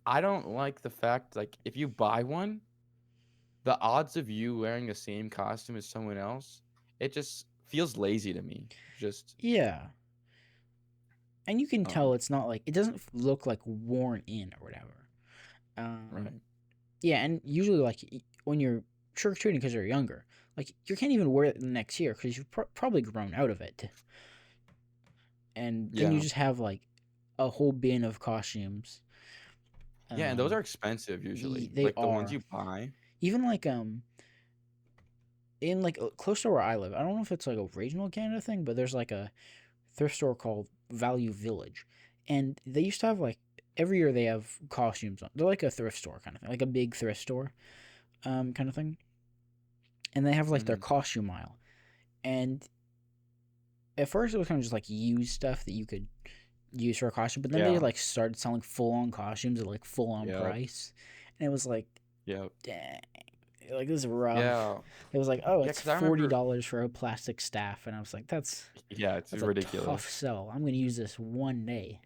[SPEAKER 2] I don't like the fact like if you buy one, the odds of you wearing the same costume as someone else, it just feels lazy to me. Just
[SPEAKER 1] yeah, and you can tell
[SPEAKER 2] um,
[SPEAKER 1] it's not like it doesn't look like worn in or whatever.
[SPEAKER 2] right.
[SPEAKER 1] Yeah, and usually like when you're trick or treating because you're younger, like you can't even wear it the next year because you've probably grown out of it. and then you
[SPEAKER 2] Yeah.
[SPEAKER 1] just have like a whole bin of costumes.
[SPEAKER 2] Yeah, and those
[SPEAKER 1] Um,
[SPEAKER 2] are expensive usually.
[SPEAKER 1] they
[SPEAKER 2] Like the ones
[SPEAKER 1] are
[SPEAKER 2] you buy.
[SPEAKER 1] even like in like close to where I live. I don't know if it's like a regional Canada thing, but there's like a thrift store called Value Village, and they used to have like every year they have costumes on. They're like a thrift store kind of thing, like a big thrift store, kind of thing, and they have like their
[SPEAKER 2] Mhm.
[SPEAKER 1] costume aisle. And at first it was kind of just like used stuff that you could use for a costume, but then they
[SPEAKER 2] Yeah.
[SPEAKER 1] like started selling full on costumes at like full on
[SPEAKER 2] Yep.
[SPEAKER 1] price, and it was like,
[SPEAKER 2] Yep.
[SPEAKER 1] dang, like this is rough.
[SPEAKER 2] Yeah.
[SPEAKER 1] It was like, oh,
[SPEAKER 2] Yeah,
[SPEAKER 1] it's
[SPEAKER 2] because I
[SPEAKER 1] $40
[SPEAKER 2] remember.
[SPEAKER 1] for a plastic staff, and I was like,
[SPEAKER 2] Yeah, it's
[SPEAKER 1] that's a tough
[SPEAKER 2] ridiculous.
[SPEAKER 1] sell. I'm gonna use this one day.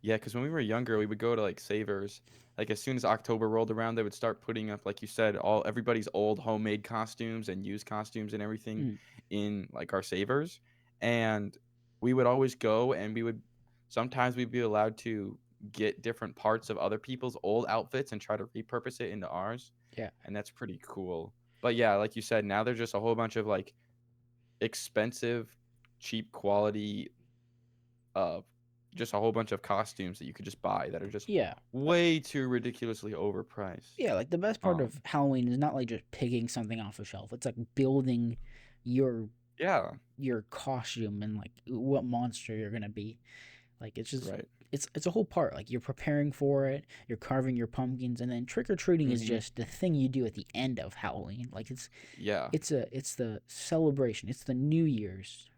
[SPEAKER 2] Yeah, because when we were younger, we would go to like Savers. Like as soon as October rolled around, they would start putting up, like you said, all everybody's old homemade costumes and used costumes and everything
[SPEAKER 1] Mm,
[SPEAKER 2] in like our Savers. And we would always go, and sometimes we'd be allowed to get different parts of other people's old outfits and try to repurpose it into ours.
[SPEAKER 1] yeah,
[SPEAKER 2] And that's pretty cool. But yeah, like you said, now there's just a whole bunch of like expensive, cheap quality, uh, just a whole bunch of costumes that you could just buy that are just
[SPEAKER 1] yeah,
[SPEAKER 2] way too ridiculously overpriced.
[SPEAKER 1] yeah. Like the best part of Halloween is not like just picking something off a shelf. It's like building your
[SPEAKER 2] Yeah,
[SPEAKER 1] your costume and like what monster you're gonna be. Like it's just
[SPEAKER 2] right.
[SPEAKER 1] it's a whole part. Like you're preparing for it, you're carving your pumpkins, and then trick or treating is
[SPEAKER 2] Hmm.
[SPEAKER 1] just the thing you do at the end of Halloween. Like
[SPEAKER 2] Yeah,
[SPEAKER 1] it's the celebration. It's the New Year's.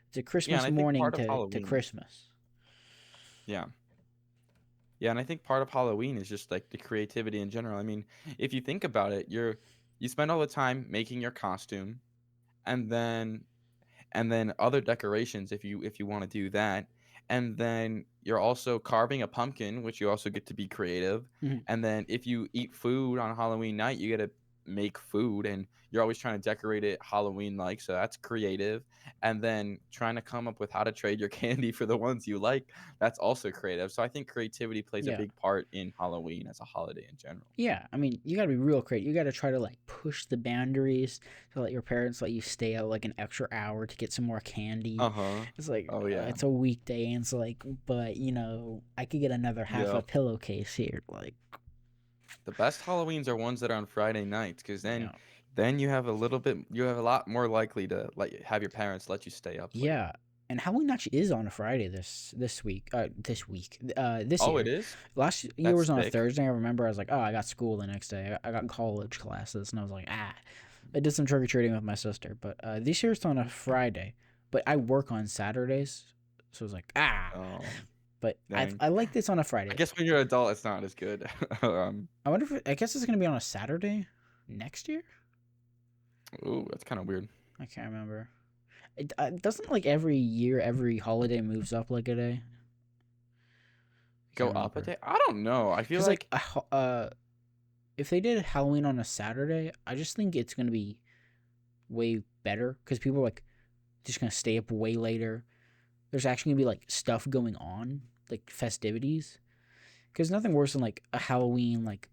[SPEAKER 1] It's a
[SPEAKER 2] yeah, and
[SPEAKER 1] Christmas
[SPEAKER 2] I think
[SPEAKER 1] morning
[SPEAKER 2] part of
[SPEAKER 1] to
[SPEAKER 2] Halloween.
[SPEAKER 1] Christmas.
[SPEAKER 2] Yeah, yeah, and I think part of Halloween is just like the creativity in general. I mean, if you think about it, you spend all the time making your costume, and then other decorations if you want to do that, and then you're also carving a pumpkin, which you also get to be creative.
[SPEAKER 1] Mhm.
[SPEAKER 2] And then if you eat food on Halloween night, you get to make food, and you're always trying to decorate it Halloween like, so that's creative. And then trying to come up with how to trade your candy for the ones you like, that's also creative. So I think creativity plays a
[SPEAKER 1] Yeah.
[SPEAKER 2] big part in Halloween as a holiday in general.
[SPEAKER 1] Yeah, I mean, you gotta be real creative. You gotta try to like push the boundaries to let your parents let you stay out like an extra hour to get some more candy.
[SPEAKER 2] Uh-huh.
[SPEAKER 1] It's like
[SPEAKER 2] Oh yeah.
[SPEAKER 1] it's a weekday, and it's like, but I could get another half a
[SPEAKER 2] Yep.
[SPEAKER 1] pillowcase here. Like,
[SPEAKER 2] The best Halloweens are ones that are on Friday nights, because then
[SPEAKER 1] yeah,
[SPEAKER 2] then you have a lot more likely to have your parents let you stay up late.
[SPEAKER 1] yeah. And Halloween actually is on a Friday this week. This
[SPEAKER 2] Oh, it
[SPEAKER 1] year.
[SPEAKER 2] is?
[SPEAKER 1] Last year
[SPEAKER 2] That's
[SPEAKER 1] was on a
[SPEAKER 2] sick.
[SPEAKER 1] Thursday. I remember I was like, oh, I got school the next day. I got college classes, and I was like, ah. I did some trick or treating with my sister, but this year it's on a Friday. But I work on Saturdays, so I was like, ah.
[SPEAKER 2] Oh,
[SPEAKER 1] But
[SPEAKER 2] dang.
[SPEAKER 1] I like this on a
[SPEAKER 2] I
[SPEAKER 1] Friday.
[SPEAKER 2] guess when you're an adult, it's not as good.
[SPEAKER 1] I wonder if I guess it's gonna be on a Saturday next year.
[SPEAKER 2] Ooh, that's kind of weird.
[SPEAKER 1] I can't remember. It doesn't like every year every holiday moves up like a day. I
[SPEAKER 2] Go
[SPEAKER 1] can't
[SPEAKER 2] up a
[SPEAKER 1] remember
[SPEAKER 2] day? I don't know. I feel
[SPEAKER 1] because like
[SPEAKER 2] like
[SPEAKER 1] if they did Halloween on a Saturday, I just think it's gonna be way better because people are like just gonna stay up way later. There's actually gonna be like stuff going on, like festivities. Because nothing worse than like a Halloween, like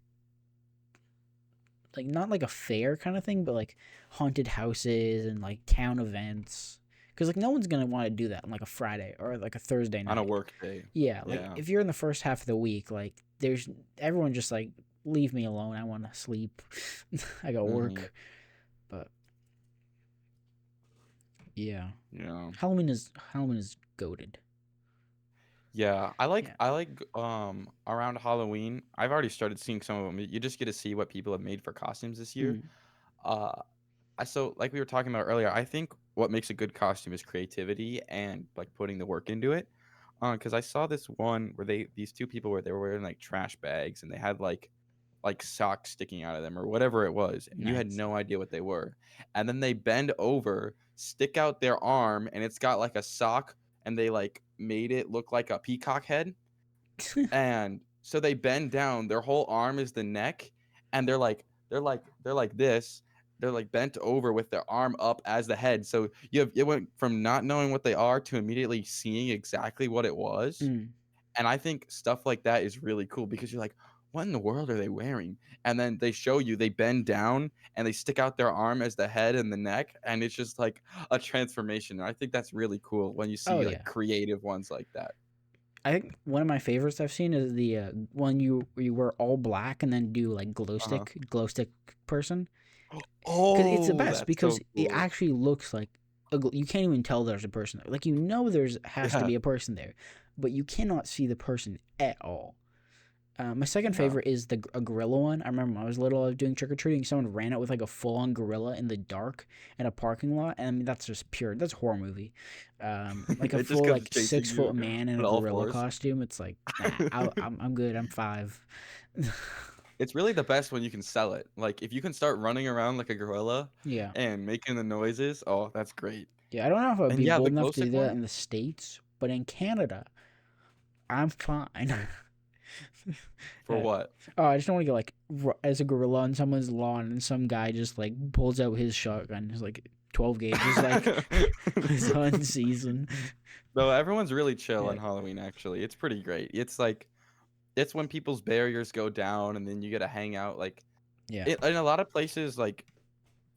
[SPEAKER 1] not like a fair kind of thing, but like haunted houses and like town events. Because like no one's gonna want to do that on like a Friday or like a Thursday
[SPEAKER 2] on a
[SPEAKER 1] night.
[SPEAKER 2] work day.
[SPEAKER 1] Yeah, like
[SPEAKER 2] Yeah.
[SPEAKER 1] if you're in the first half of the week, like there's everyone just like leave me alone. I want to sleep. I got
[SPEAKER 2] Hmm.
[SPEAKER 1] work. But yeah,
[SPEAKER 2] Yeah.
[SPEAKER 1] Halloween is goaded.
[SPEAKER 2] Yeah,
[SPEAKER 1] Yeah.
[SPEAKER 2] I like around Halloween. I've already started seeing some of them. You just get to see what people have made for costumes this year.
[SPEAKER 1] Mm,
[SPEAKER 2] Uh so like we were talking about earlier, I think what makes a good costume is creativity and like putting the work into it. Because I saw this one where these two people where they were wearing like trash bags, and they had like socks sticking out of them or whatever it was, and you had
[SPEAKER 1] nice.
[SPEAKER 2] no idea what they were. And then they bend over, stick out their arm, and it's got like a sock, and they like made it look like a peacock head. And so they bend down, their whole arm is the neck, and they're like this. They're like bent over with their arm up as the head. So it went from not knowing what they are to immediately seeing exactly what it was.
[SPEAKER 1] Mm,
[SPEAKER 2] And I think stuff like that is really cool because you're like, what in the world are they wearing? And then they show you, they bend down and they stick out their arm as the head and the neck, and it's just like a transformation. And I think that's really cool when you
[SPEAKER 1] Oh
[SPEAKER 2] see like
[SPEAKER 1] yeah.
[SPEAKER 2] creative ones like that.
[SPEAKER 1] I think one of my favorites I've seen is the one you wear all black and then do like
[SPEAKER 2] Uh-huh.
[SPEAKER 1] glow stick person, because it's the
[SPEAKER 2] Oh,
[SPEAKER 1] best
[SPEAKER 2] that's
[SPEAKER 1] because
[SPEAKER 2] so
[SPEAKER 1] it
[SPEAKER 2] cool.
[SPEAKER 1] actually looks like you can't even tell there's a person there. Like there's has to
[SPEAKER 2] Yeah.
[SPEAKER 1] be a person there, but you cannot see the person at all. My second
[SPEAKER 2] Yeah.
[SPEAKER 1] favorite is a gorilla one. I remember when I was little, I was doing trick or treating. Someone ran out with like a full on gorilla in the dark in a parking lot, and I mean that's just pure. That's a horror movie. Like a
[SPEAKER 2] It just
[SPEAKER 1] full
[SPEAKER 2] comes
[SPEAKER 1] like
[SPEAKER 2] chasing
[SPEAKER 1] 6 foot
[SPEAKER 2] you
[SPEAKER 1] man in
[SPEAKER 2] on
[SPEAKER 1] a
[SPEAKER 2] all
[SPEAKER 1] gorilla
[SPEAKER 2] fours.
[SPEAKER 1] costume. It's like nah, I'm good. I'm five.
[SPEAKER 2] It's really the best when you can sell it. Like if you can start running around like a gorilla
[SPEAKER 1] Yeah,
[SPEAKER 2] and making the noises, oh, that's great.
[SPEAKER 1] yeah. I don't know if I'd
[SPEAKER 2] And
[SPEAKER 1] be
[SPEAKER 2] yeah,
[SPEAKER 1] bold
[SPEAKER 2] the
[SPEAKER 1] enough
[SPEAKER 2] glow
[SPEAKER 1] to do
[SPEAKER 2] stick
[SPEAKER 1] that
[SPEAKER 2] one?
[SPEAKER 1] in the States, but in Canada, I'm fine.
[SPEAKER 2] For what?
[SPEAKER 1] Oh, I just don't want to get like as a gorilla on someone's lawn and some guy just like pulls out his shotgun. It's like 12 gauges, like his hunting season.
[SPEAKER 2] No, everyone's really chill
[SPEAKER 1] Yeah,
[SPEAKER 2] on Halloween, actually. It's pretty great. It's like it's when people's barriers go down and then you get to hang out like
[SPEAKER 1] yeah,
[SPEAKER 2] in a lot of places like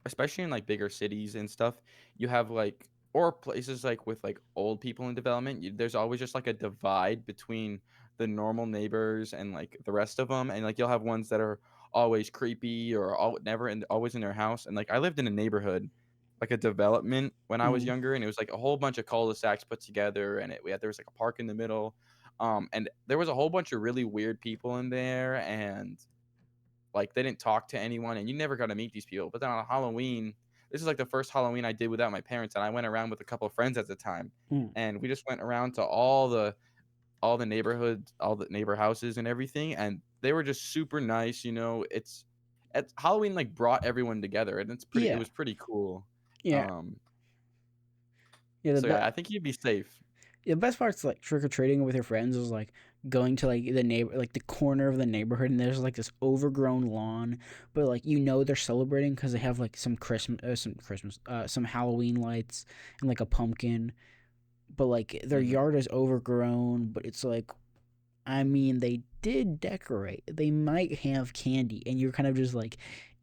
[SPEAKER 2] especially in like bigger cities and stuff, you have like or places like with like old people in development, there's always just like a divide between the normal neighbors and like the rest of them, and like you'll have ones that are always creepy or never in always in their house. And like I lived in a neighborhood, like a development when I was
[SPEAKER 1] mm,
[SPEAKER 2] younger, and it was like a whole bunch of cul-de-sacs put together, and there was like a park in the middle, and there was a whole bunch of really weird people in there, and like, they didn't talk to anyone, and you never got to meet these people. But then on Halloween, this is like the first Halloween I did without my parents, and I went around with a couple of friends at the time,
[SPEAKER 1] mm.
[SPEAKER 2] and we just went around to all the neighborhoods, all the neighbor houses and everything, and they were just super nice. It's Halloween like brought everyone together, and it
[SPEAKER 1] Yeah,
[SPEAKER 2] was pretty cool.
[SPEAKER 1] yeah,
[SPEAKER 2] Um,
[SPEAKER 1] yeah.
[SPEAKER 2] so yeah, I think you'd be safe.
[SPEAKER 1] The best part's like trick or treating with your friends is like going to like the neighbor, like the corner of the neighborhood, and there's like this overgrown lawn, but like they're celebrating because they have like some Halloween lights and like a pumpkin, but like their
[SPEAKER 2] Hmm.
[SPEAKER 1] yard is overgrown, but it's like I mean, they did decorate. They might have candy, and you're kind of just like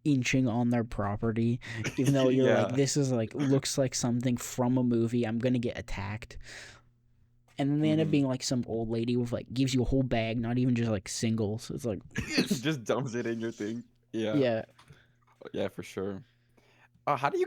[SPEAKER 1] inching on their property, even though you're like,
[SPEAKER 2] Yeah.
[SPEAKER 1] this is like looks like something from a movie. I'm gonna get attacked. And then they end up
[SPEAKER 2] Hmm.
[SPEAKER 1] being like some old lady with like gives you a whole bag, not even just like singles. It's like,
[SPEAKER 2] Just dumps it in your thing. Yeah.
[SPEAKER 1] yeah,
[SPEAKER 2] Yeah, for sure. How do you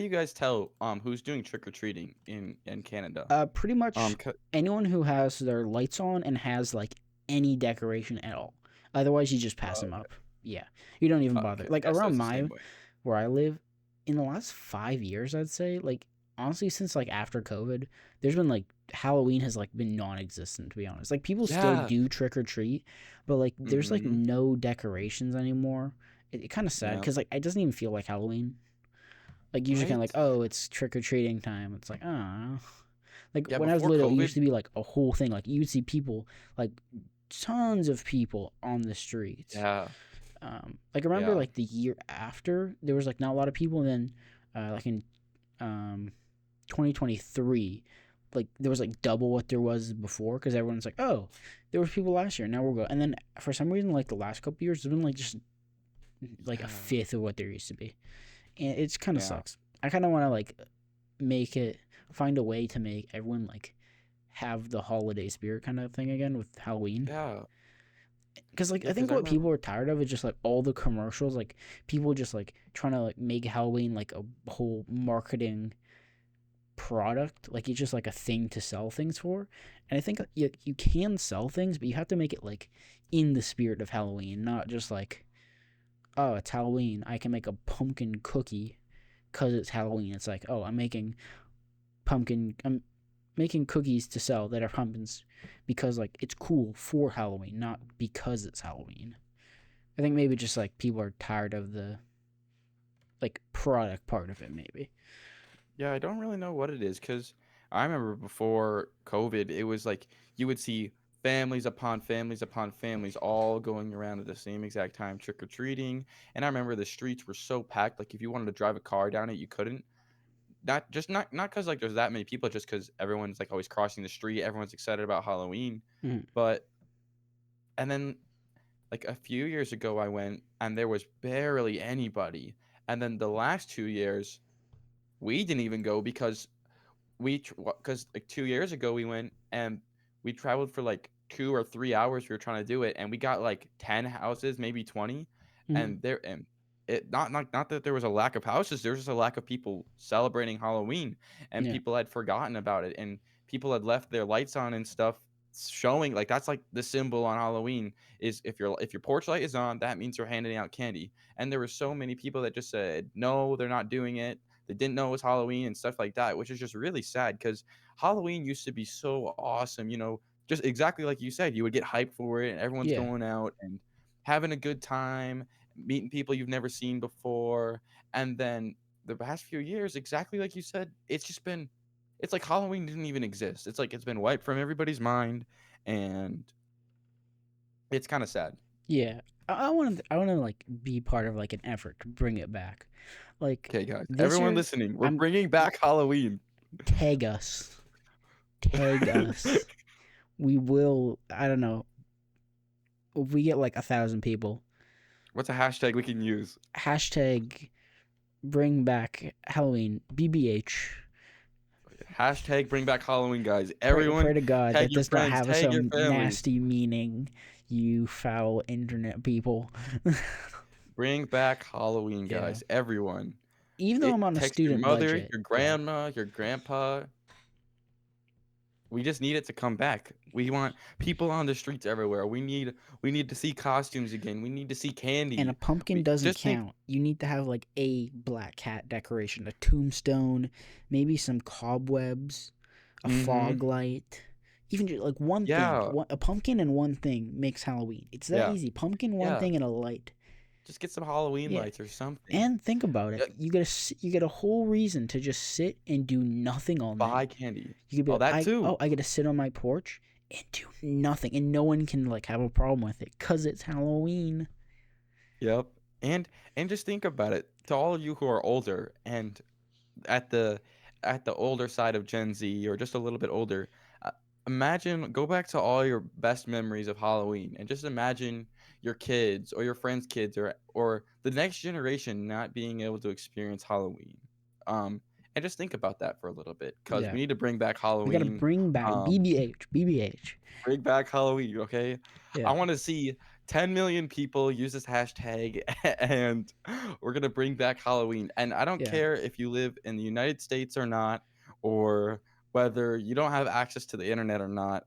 [SPEAKER 2] guys tell who's doing trick or treating in Canada?
[SPEAKER 1] pretty much
[SPEAKER 2] 'Cau
[SPEAKER 1] anyone who has their lights on and has like any decoration at all. Otherwise, you just pass them
[SPEAKER 2] okay,
[SPEAKER 1] up. Yeah, you don't even bother.
[SPEAKER 2] okay.
[SPEAKER 1] Like
[SPEAKER 2] Yeah, so
[SPEAKER 1] around
[SPEAKER 2] it's the same
[SPEAKER 1] my
[SPEAKER 2] way.
[SPEAKER 1] where I live, in the last 5 years, I'd say, like honestly, since like after COVID, there's been like Halloween has like been non-existent to be honest. Like people still
[SPEAKER 2] Yeah.
[SPEAKER 1] do trick or treat, but like there's like
[SPEAKER 2] Mhm.
[SPEAKER 1] no decorations anymore. It kind of sad
[SPEAKER 2] Yeah.
[SPEAKER 1] because like it doesn't even feel like Halloween. Like usually kind of
[SPEAKER 2] Right?
[SPEAKER 1] like oh it's trick or treating time. It's like ah, like
[SPEAKER 2] Yeah,
[SPEAKER 1] when I was
[SPEAKER 2] before
[SPEAKER 1] little, it used
[SPEAKER 2] COVID.
[SPEAKER 1] to be like a whole thing. Like you'd see people like tons of people on the streets.
[SPEAKER 2] Yeah.
[SPEAKER 1] Like I remember
[SPEAKER 2] Yeah.
[SPEAKER 1] like the year after there was like not a lot of people. And then like in um 2023, like there was like double what there was before because everyone's like oh there was people last year now we'll go. And then for some reason like the last couple years there's been like just like a
[SPEAKER 2] Yeah.
[SPEAKER 1] fifth of what there used to be, and it's kind of
[SPEAKER 2] Yeah.
[SPEAKER 1] sucks. I kind of want to like make it find a way to make everyone like have the holiday spirit kind of thing again with Halloween.
[SPEAKER 2] Yeah.
[SPEAKER 1] Because like
[SPEAKER 2] Yeah,
[SPEAKER 1] I
[SPEAKER 2] because
[SPEAKER 1] think
[SPEAKER 2] I
[SPEAKER 1] what
[SPEAKER 2] remember.
[SPEAKER 1] people are tired of is just like all the commercials, like people just like trying to like make Halloween like a whole marketing product. Like it's just like a thing to sell things for. And I think you can sell things, but you have to make it like in the spirit of Halloween, not just like oh it's Halloween, I can make a pumpkin cookie because it's Halloween. It's like, oh, I'm making cookies to sell that are pumpkins because like it's cool for Halloween, not because it's Halloween. I think maybe just like people are tired of the like product part of it, maybe.
[SPEAKER 2] Yeah, I don't really know what it is because I remember before COVID, it was like you would see families upon families all going around at the same exact time trick or treating. And I remember the streets were so packed, like if you wanted to drive a car down it, you couldn't. Not because like there's that many people, just because everyone's like always crossing the street, everyone's excited about Halloween.
[SPEAKER 1] Mm.
[SPEAKER 2] But and then like a few years ago I went and there was barely anybody. And then the last 2 years we didn't even go because because like 2 years ago we went and we traveled for like 2 or 3 hours. We were trying to do it and we got like 10 houses, maybe 20,
[SPEAKER 1] Hmm.
[SPEAKER 2] and there and it not that there was a lack of houses. There was just a lack of people celebrating Halloween, and
[SPEAKER 1] Yeah.
[SPEAKER 2] people had forgotten about it, and people had left their lights on and stuff, showing like that's like the symbol on Halloween is if your porch light is on, that means you're handing out candy. And there were so many people that just said no, they're not doing it. They didn't know it was Halloween and stuff like that, which is just really sad because Halloween used to be so awesome. Just exactly like you said, you would get hyped for it, and everyone's
[SPEAKER 1] Yeah.
[SPEAKER 2] going out and having a good time, meeting people you've never seen before. And then the past few years, exactly like you said, it's like Halloween didn't even exist. It's like it's been wiped from everybody's mind, and it's kind of sad.
[SPEAKER 1] Yeah. I want to like be part of like an effort to bring it back. Like
[SPEAKER 2] Okay, guys,
[SPEAKER 1] this
[SPEAKER 2] everyone
[SPEAKER 1] year,
[SPEAKER 2] listening, we're
[SPEAKER 1] I'm
[SPEAKER 2] bringing back Halloween.
[SPEAKER 1] tag us, tag us. We will. I don't know. If we get like 1,000 people,
[SPEAKER 2] What's a hashtag we can use?
[SPEAKER 1] hashtag bring back Halloween BBH.
[SPEAKER 2] Hashtag bring back Halloween, guys.
[SPEAKER 1] Pray
[SPEAKER 2] Everyone,
[SPEAKER 1] to God
[SPEAKER 2] tag
[SPEAKER 1] that
[SPEAKER 2] your
[SPEAKER 1] does not
[SPEAKER 2] friends,
[SPEAKER 1] have
[SPEAKER 2] tag your
[SPEAKER 1] some
[SPEAKER 2] families.
[SPEAKER 1] nasty meaning. You foul internet people.
[SPEAKER 2] Bring back Halloween,
[SPEAKER 1] Yeah.
[SPEAKER 2] guys. Everyone.
[SPEAKER 1] Even though I'm on a
[SPEAKER 2] Text your
[SPEAKER 1] student
[SPEAKER 2] mother,
[SPEAKER 1] budget,
[SPEAKER 2] your
[SPEAKER 1] yeah.
[SPEAKER 2] grandma, your grandpa. We just need it to come back. We want people on the streets everywhere. We need to see costumes again. We need to see
[SPEAKER 1] And a
[SPEAKER 2] candy.
[SPEAKER 1] pumpkin
[SPEAKER 2] We
[SPEAKER 1] doesn't
[SPEAKER 2] just think,
[SPEAKER 1] count. You need to have like a black cat decoration, a tombstone, maybe some cobwebs, a
[SPEAKER 2] mm-hmm.
[SPEAKER 1] fog light. Even just like one thing,
[SPEAKER 2] Yeah,
[SPEAKER 1] a pumpkin and one thing makes Halloween. It's that
[SPEAKER 2] yeah,
[SPEAKER 1] easy. Pumpkin, one
[SPEAKER 2] yeah.
[SPEAKER 1] thing, and a light.
[SPEAKER 2] Just get some Halloween
[SPEAKER 1] Yeah.
[SPEAKER 2] lights or something.
[SPEAKER 1] And think about it.
[SPEAKER 2] Yeah,
[SPEAKER 1] You get a whole reason to just sit and do nothing all night.
[SPEAKER 2] buy candy.
[SPEAKER 1] You could be
[SPEAKER 2] Oh,
[SPEAKER 1] like,
[SPEAKER 2] that too.
[SPEAKER 1] I get to sit on my porch and do nothing, and no one can like have a problem with it because it's Halloween.
[SPEAKER 2] Yep. And and just think about it. To all of you who are older and at the at the older side of Gen Z or just a little bit older, uh, imagine go back to all your best memories of Halloween and just imagine your kids or your friends' kids or the next generation not being able to experience Halloween. Um, and just think about that for a little bit because
[SPEAKER 1] Yeah,
[SPEAKER 2] we need to bring back
[SPEAKER 1] we gotta
[SPEAKER 2] Halloween.
[SPEAKER 1] bring back
[SPEAKER 2] Um,
[SPEAKER 1] BBH, BBH.
[SPEAKER 2] Bring back Halloween, okay? I
[SPEAKER 1] Yeah,
[SPEAKER 2] want to see 10 million people use this hashtag and we're going to bring back Halloween. And I don't
[SPEAKER 1] yeah,
[SPEAKER 2] care if you live in the United States or not, or whether you don't have access to the internet or not.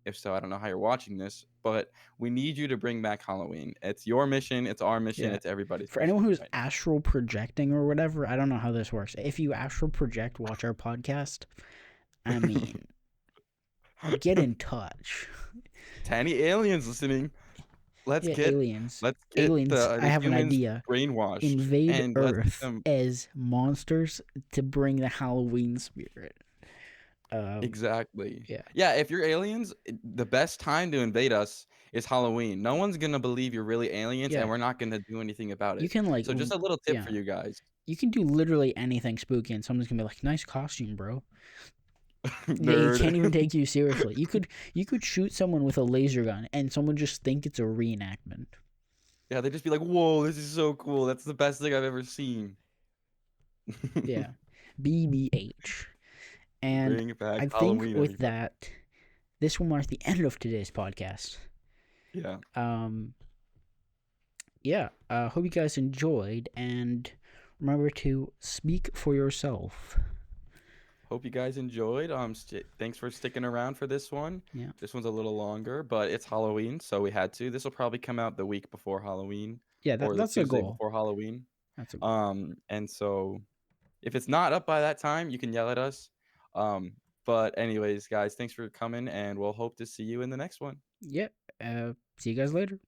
[SPEAKER 2] If so, I don't know how you're watching this, but we need you to bring back Halloween. It's your mission, it's our mission,
[SPEAKER 1] yeah.
[SPEAKER 2] it's everybody's
[SPEAKER 1] For
[SPEAKER 2] mission
[SPEAKER 1] anyone who's
[SPEAKER 2] right now.
[SPEAKER 1] astral projecting or whatever, I don't know how this works. If you astral project, watch our podcast. I mean, get in touch.
[SPEAKER 2] To any aliens listening, let's
[SPEAKER 1] Yeah,
[SPEAKER 2] get
[SPEAKER 1] aliens.
[SPEAKER 2] let's get
[SPEAKER 1] Aliens, I
[SPEAKER 2] the
[SPEAKER 1] have an
[SPEAKER 2] humans
[SPEAKER 1] idea.
[SPEAKER 2] brainwashed
[SPEAKER 1] Invade
[SPEAKER 2] and let's get
[SPEAKER 1] Earth
[SPEAKER 2] them.
[SPEAKER 1] as monsters to bring the Halloween spirit. Um,
[SPEAKER 2] Exactly.
[SPEAKER 1] yeah,
[SPEAKER 2] Yeah, if you're aliens, the best time to invade us is Halloween. No one's gonna believe you're really aliens, and
[SPEAKER 1] yeah.
[SPEAKER 2] we're not gonna do anything about
[SPEAKER 1] You
[SPEAKER 2] it.
[SPEAKER 1] can like,
[SPEAKER 2] So just a little tip
[SPEAKER 1] yeah,
[SPEAKER 2] for you guys.
[SPEAKER 1] you can do literally anything spooky, and someone's gonna be like, "Nice costume, bro." They
[SPEAKER 2] Nerd.
[SPEAKER 1] can't even take you seriously. You could shoot someone with a laser gun, and someone just think it's a reenactment.
[SPEAKER 2] Yeah, they just be like, "Whoa, this is so cool. That's the best thing I've ever seen."
[SPEAKER 1] Yeah, BBH. And
[SPEAKER 2] Bring back
[SPEAKER 1] I think
[SPEAKER 2] Halloween,
[SPEAKER 1] with
[SPEAKER 2] everybody.
[SPEAKER 1] that, this will mark the end of today's podcast.
[SPEAKER 2] Yeah.
[SPEAKER 1] Um, yeah, hope you guys enjoyed, and remember to speak for yourself.
[SPEAKER 2] Hope you guys enjoyed. Thanks for sticking around for this one.
[SPEAKER 1] Yeah,
[SPEAKER 2] This one's a little longer, but it's Halloween, so we had to. This will probably come out the week before Halloween
[SPEAKER 1] yeah,
[SPEAKER 2] or the
[SPEAKER 1] that's a
[SPEAKER 2] Tuesday
[SPEAKER 1] goal.
[SPEAKER 2] before Halloween.
[SPEAKER 1] That's a goal.
[SPEAKER 2] And so if it's not up by that time, you can yell at us. Um, but anyways, guys, thanks for coming, and we'll hope to see you in the next one.
[SPEAKER 1] Yeah, see you guys later.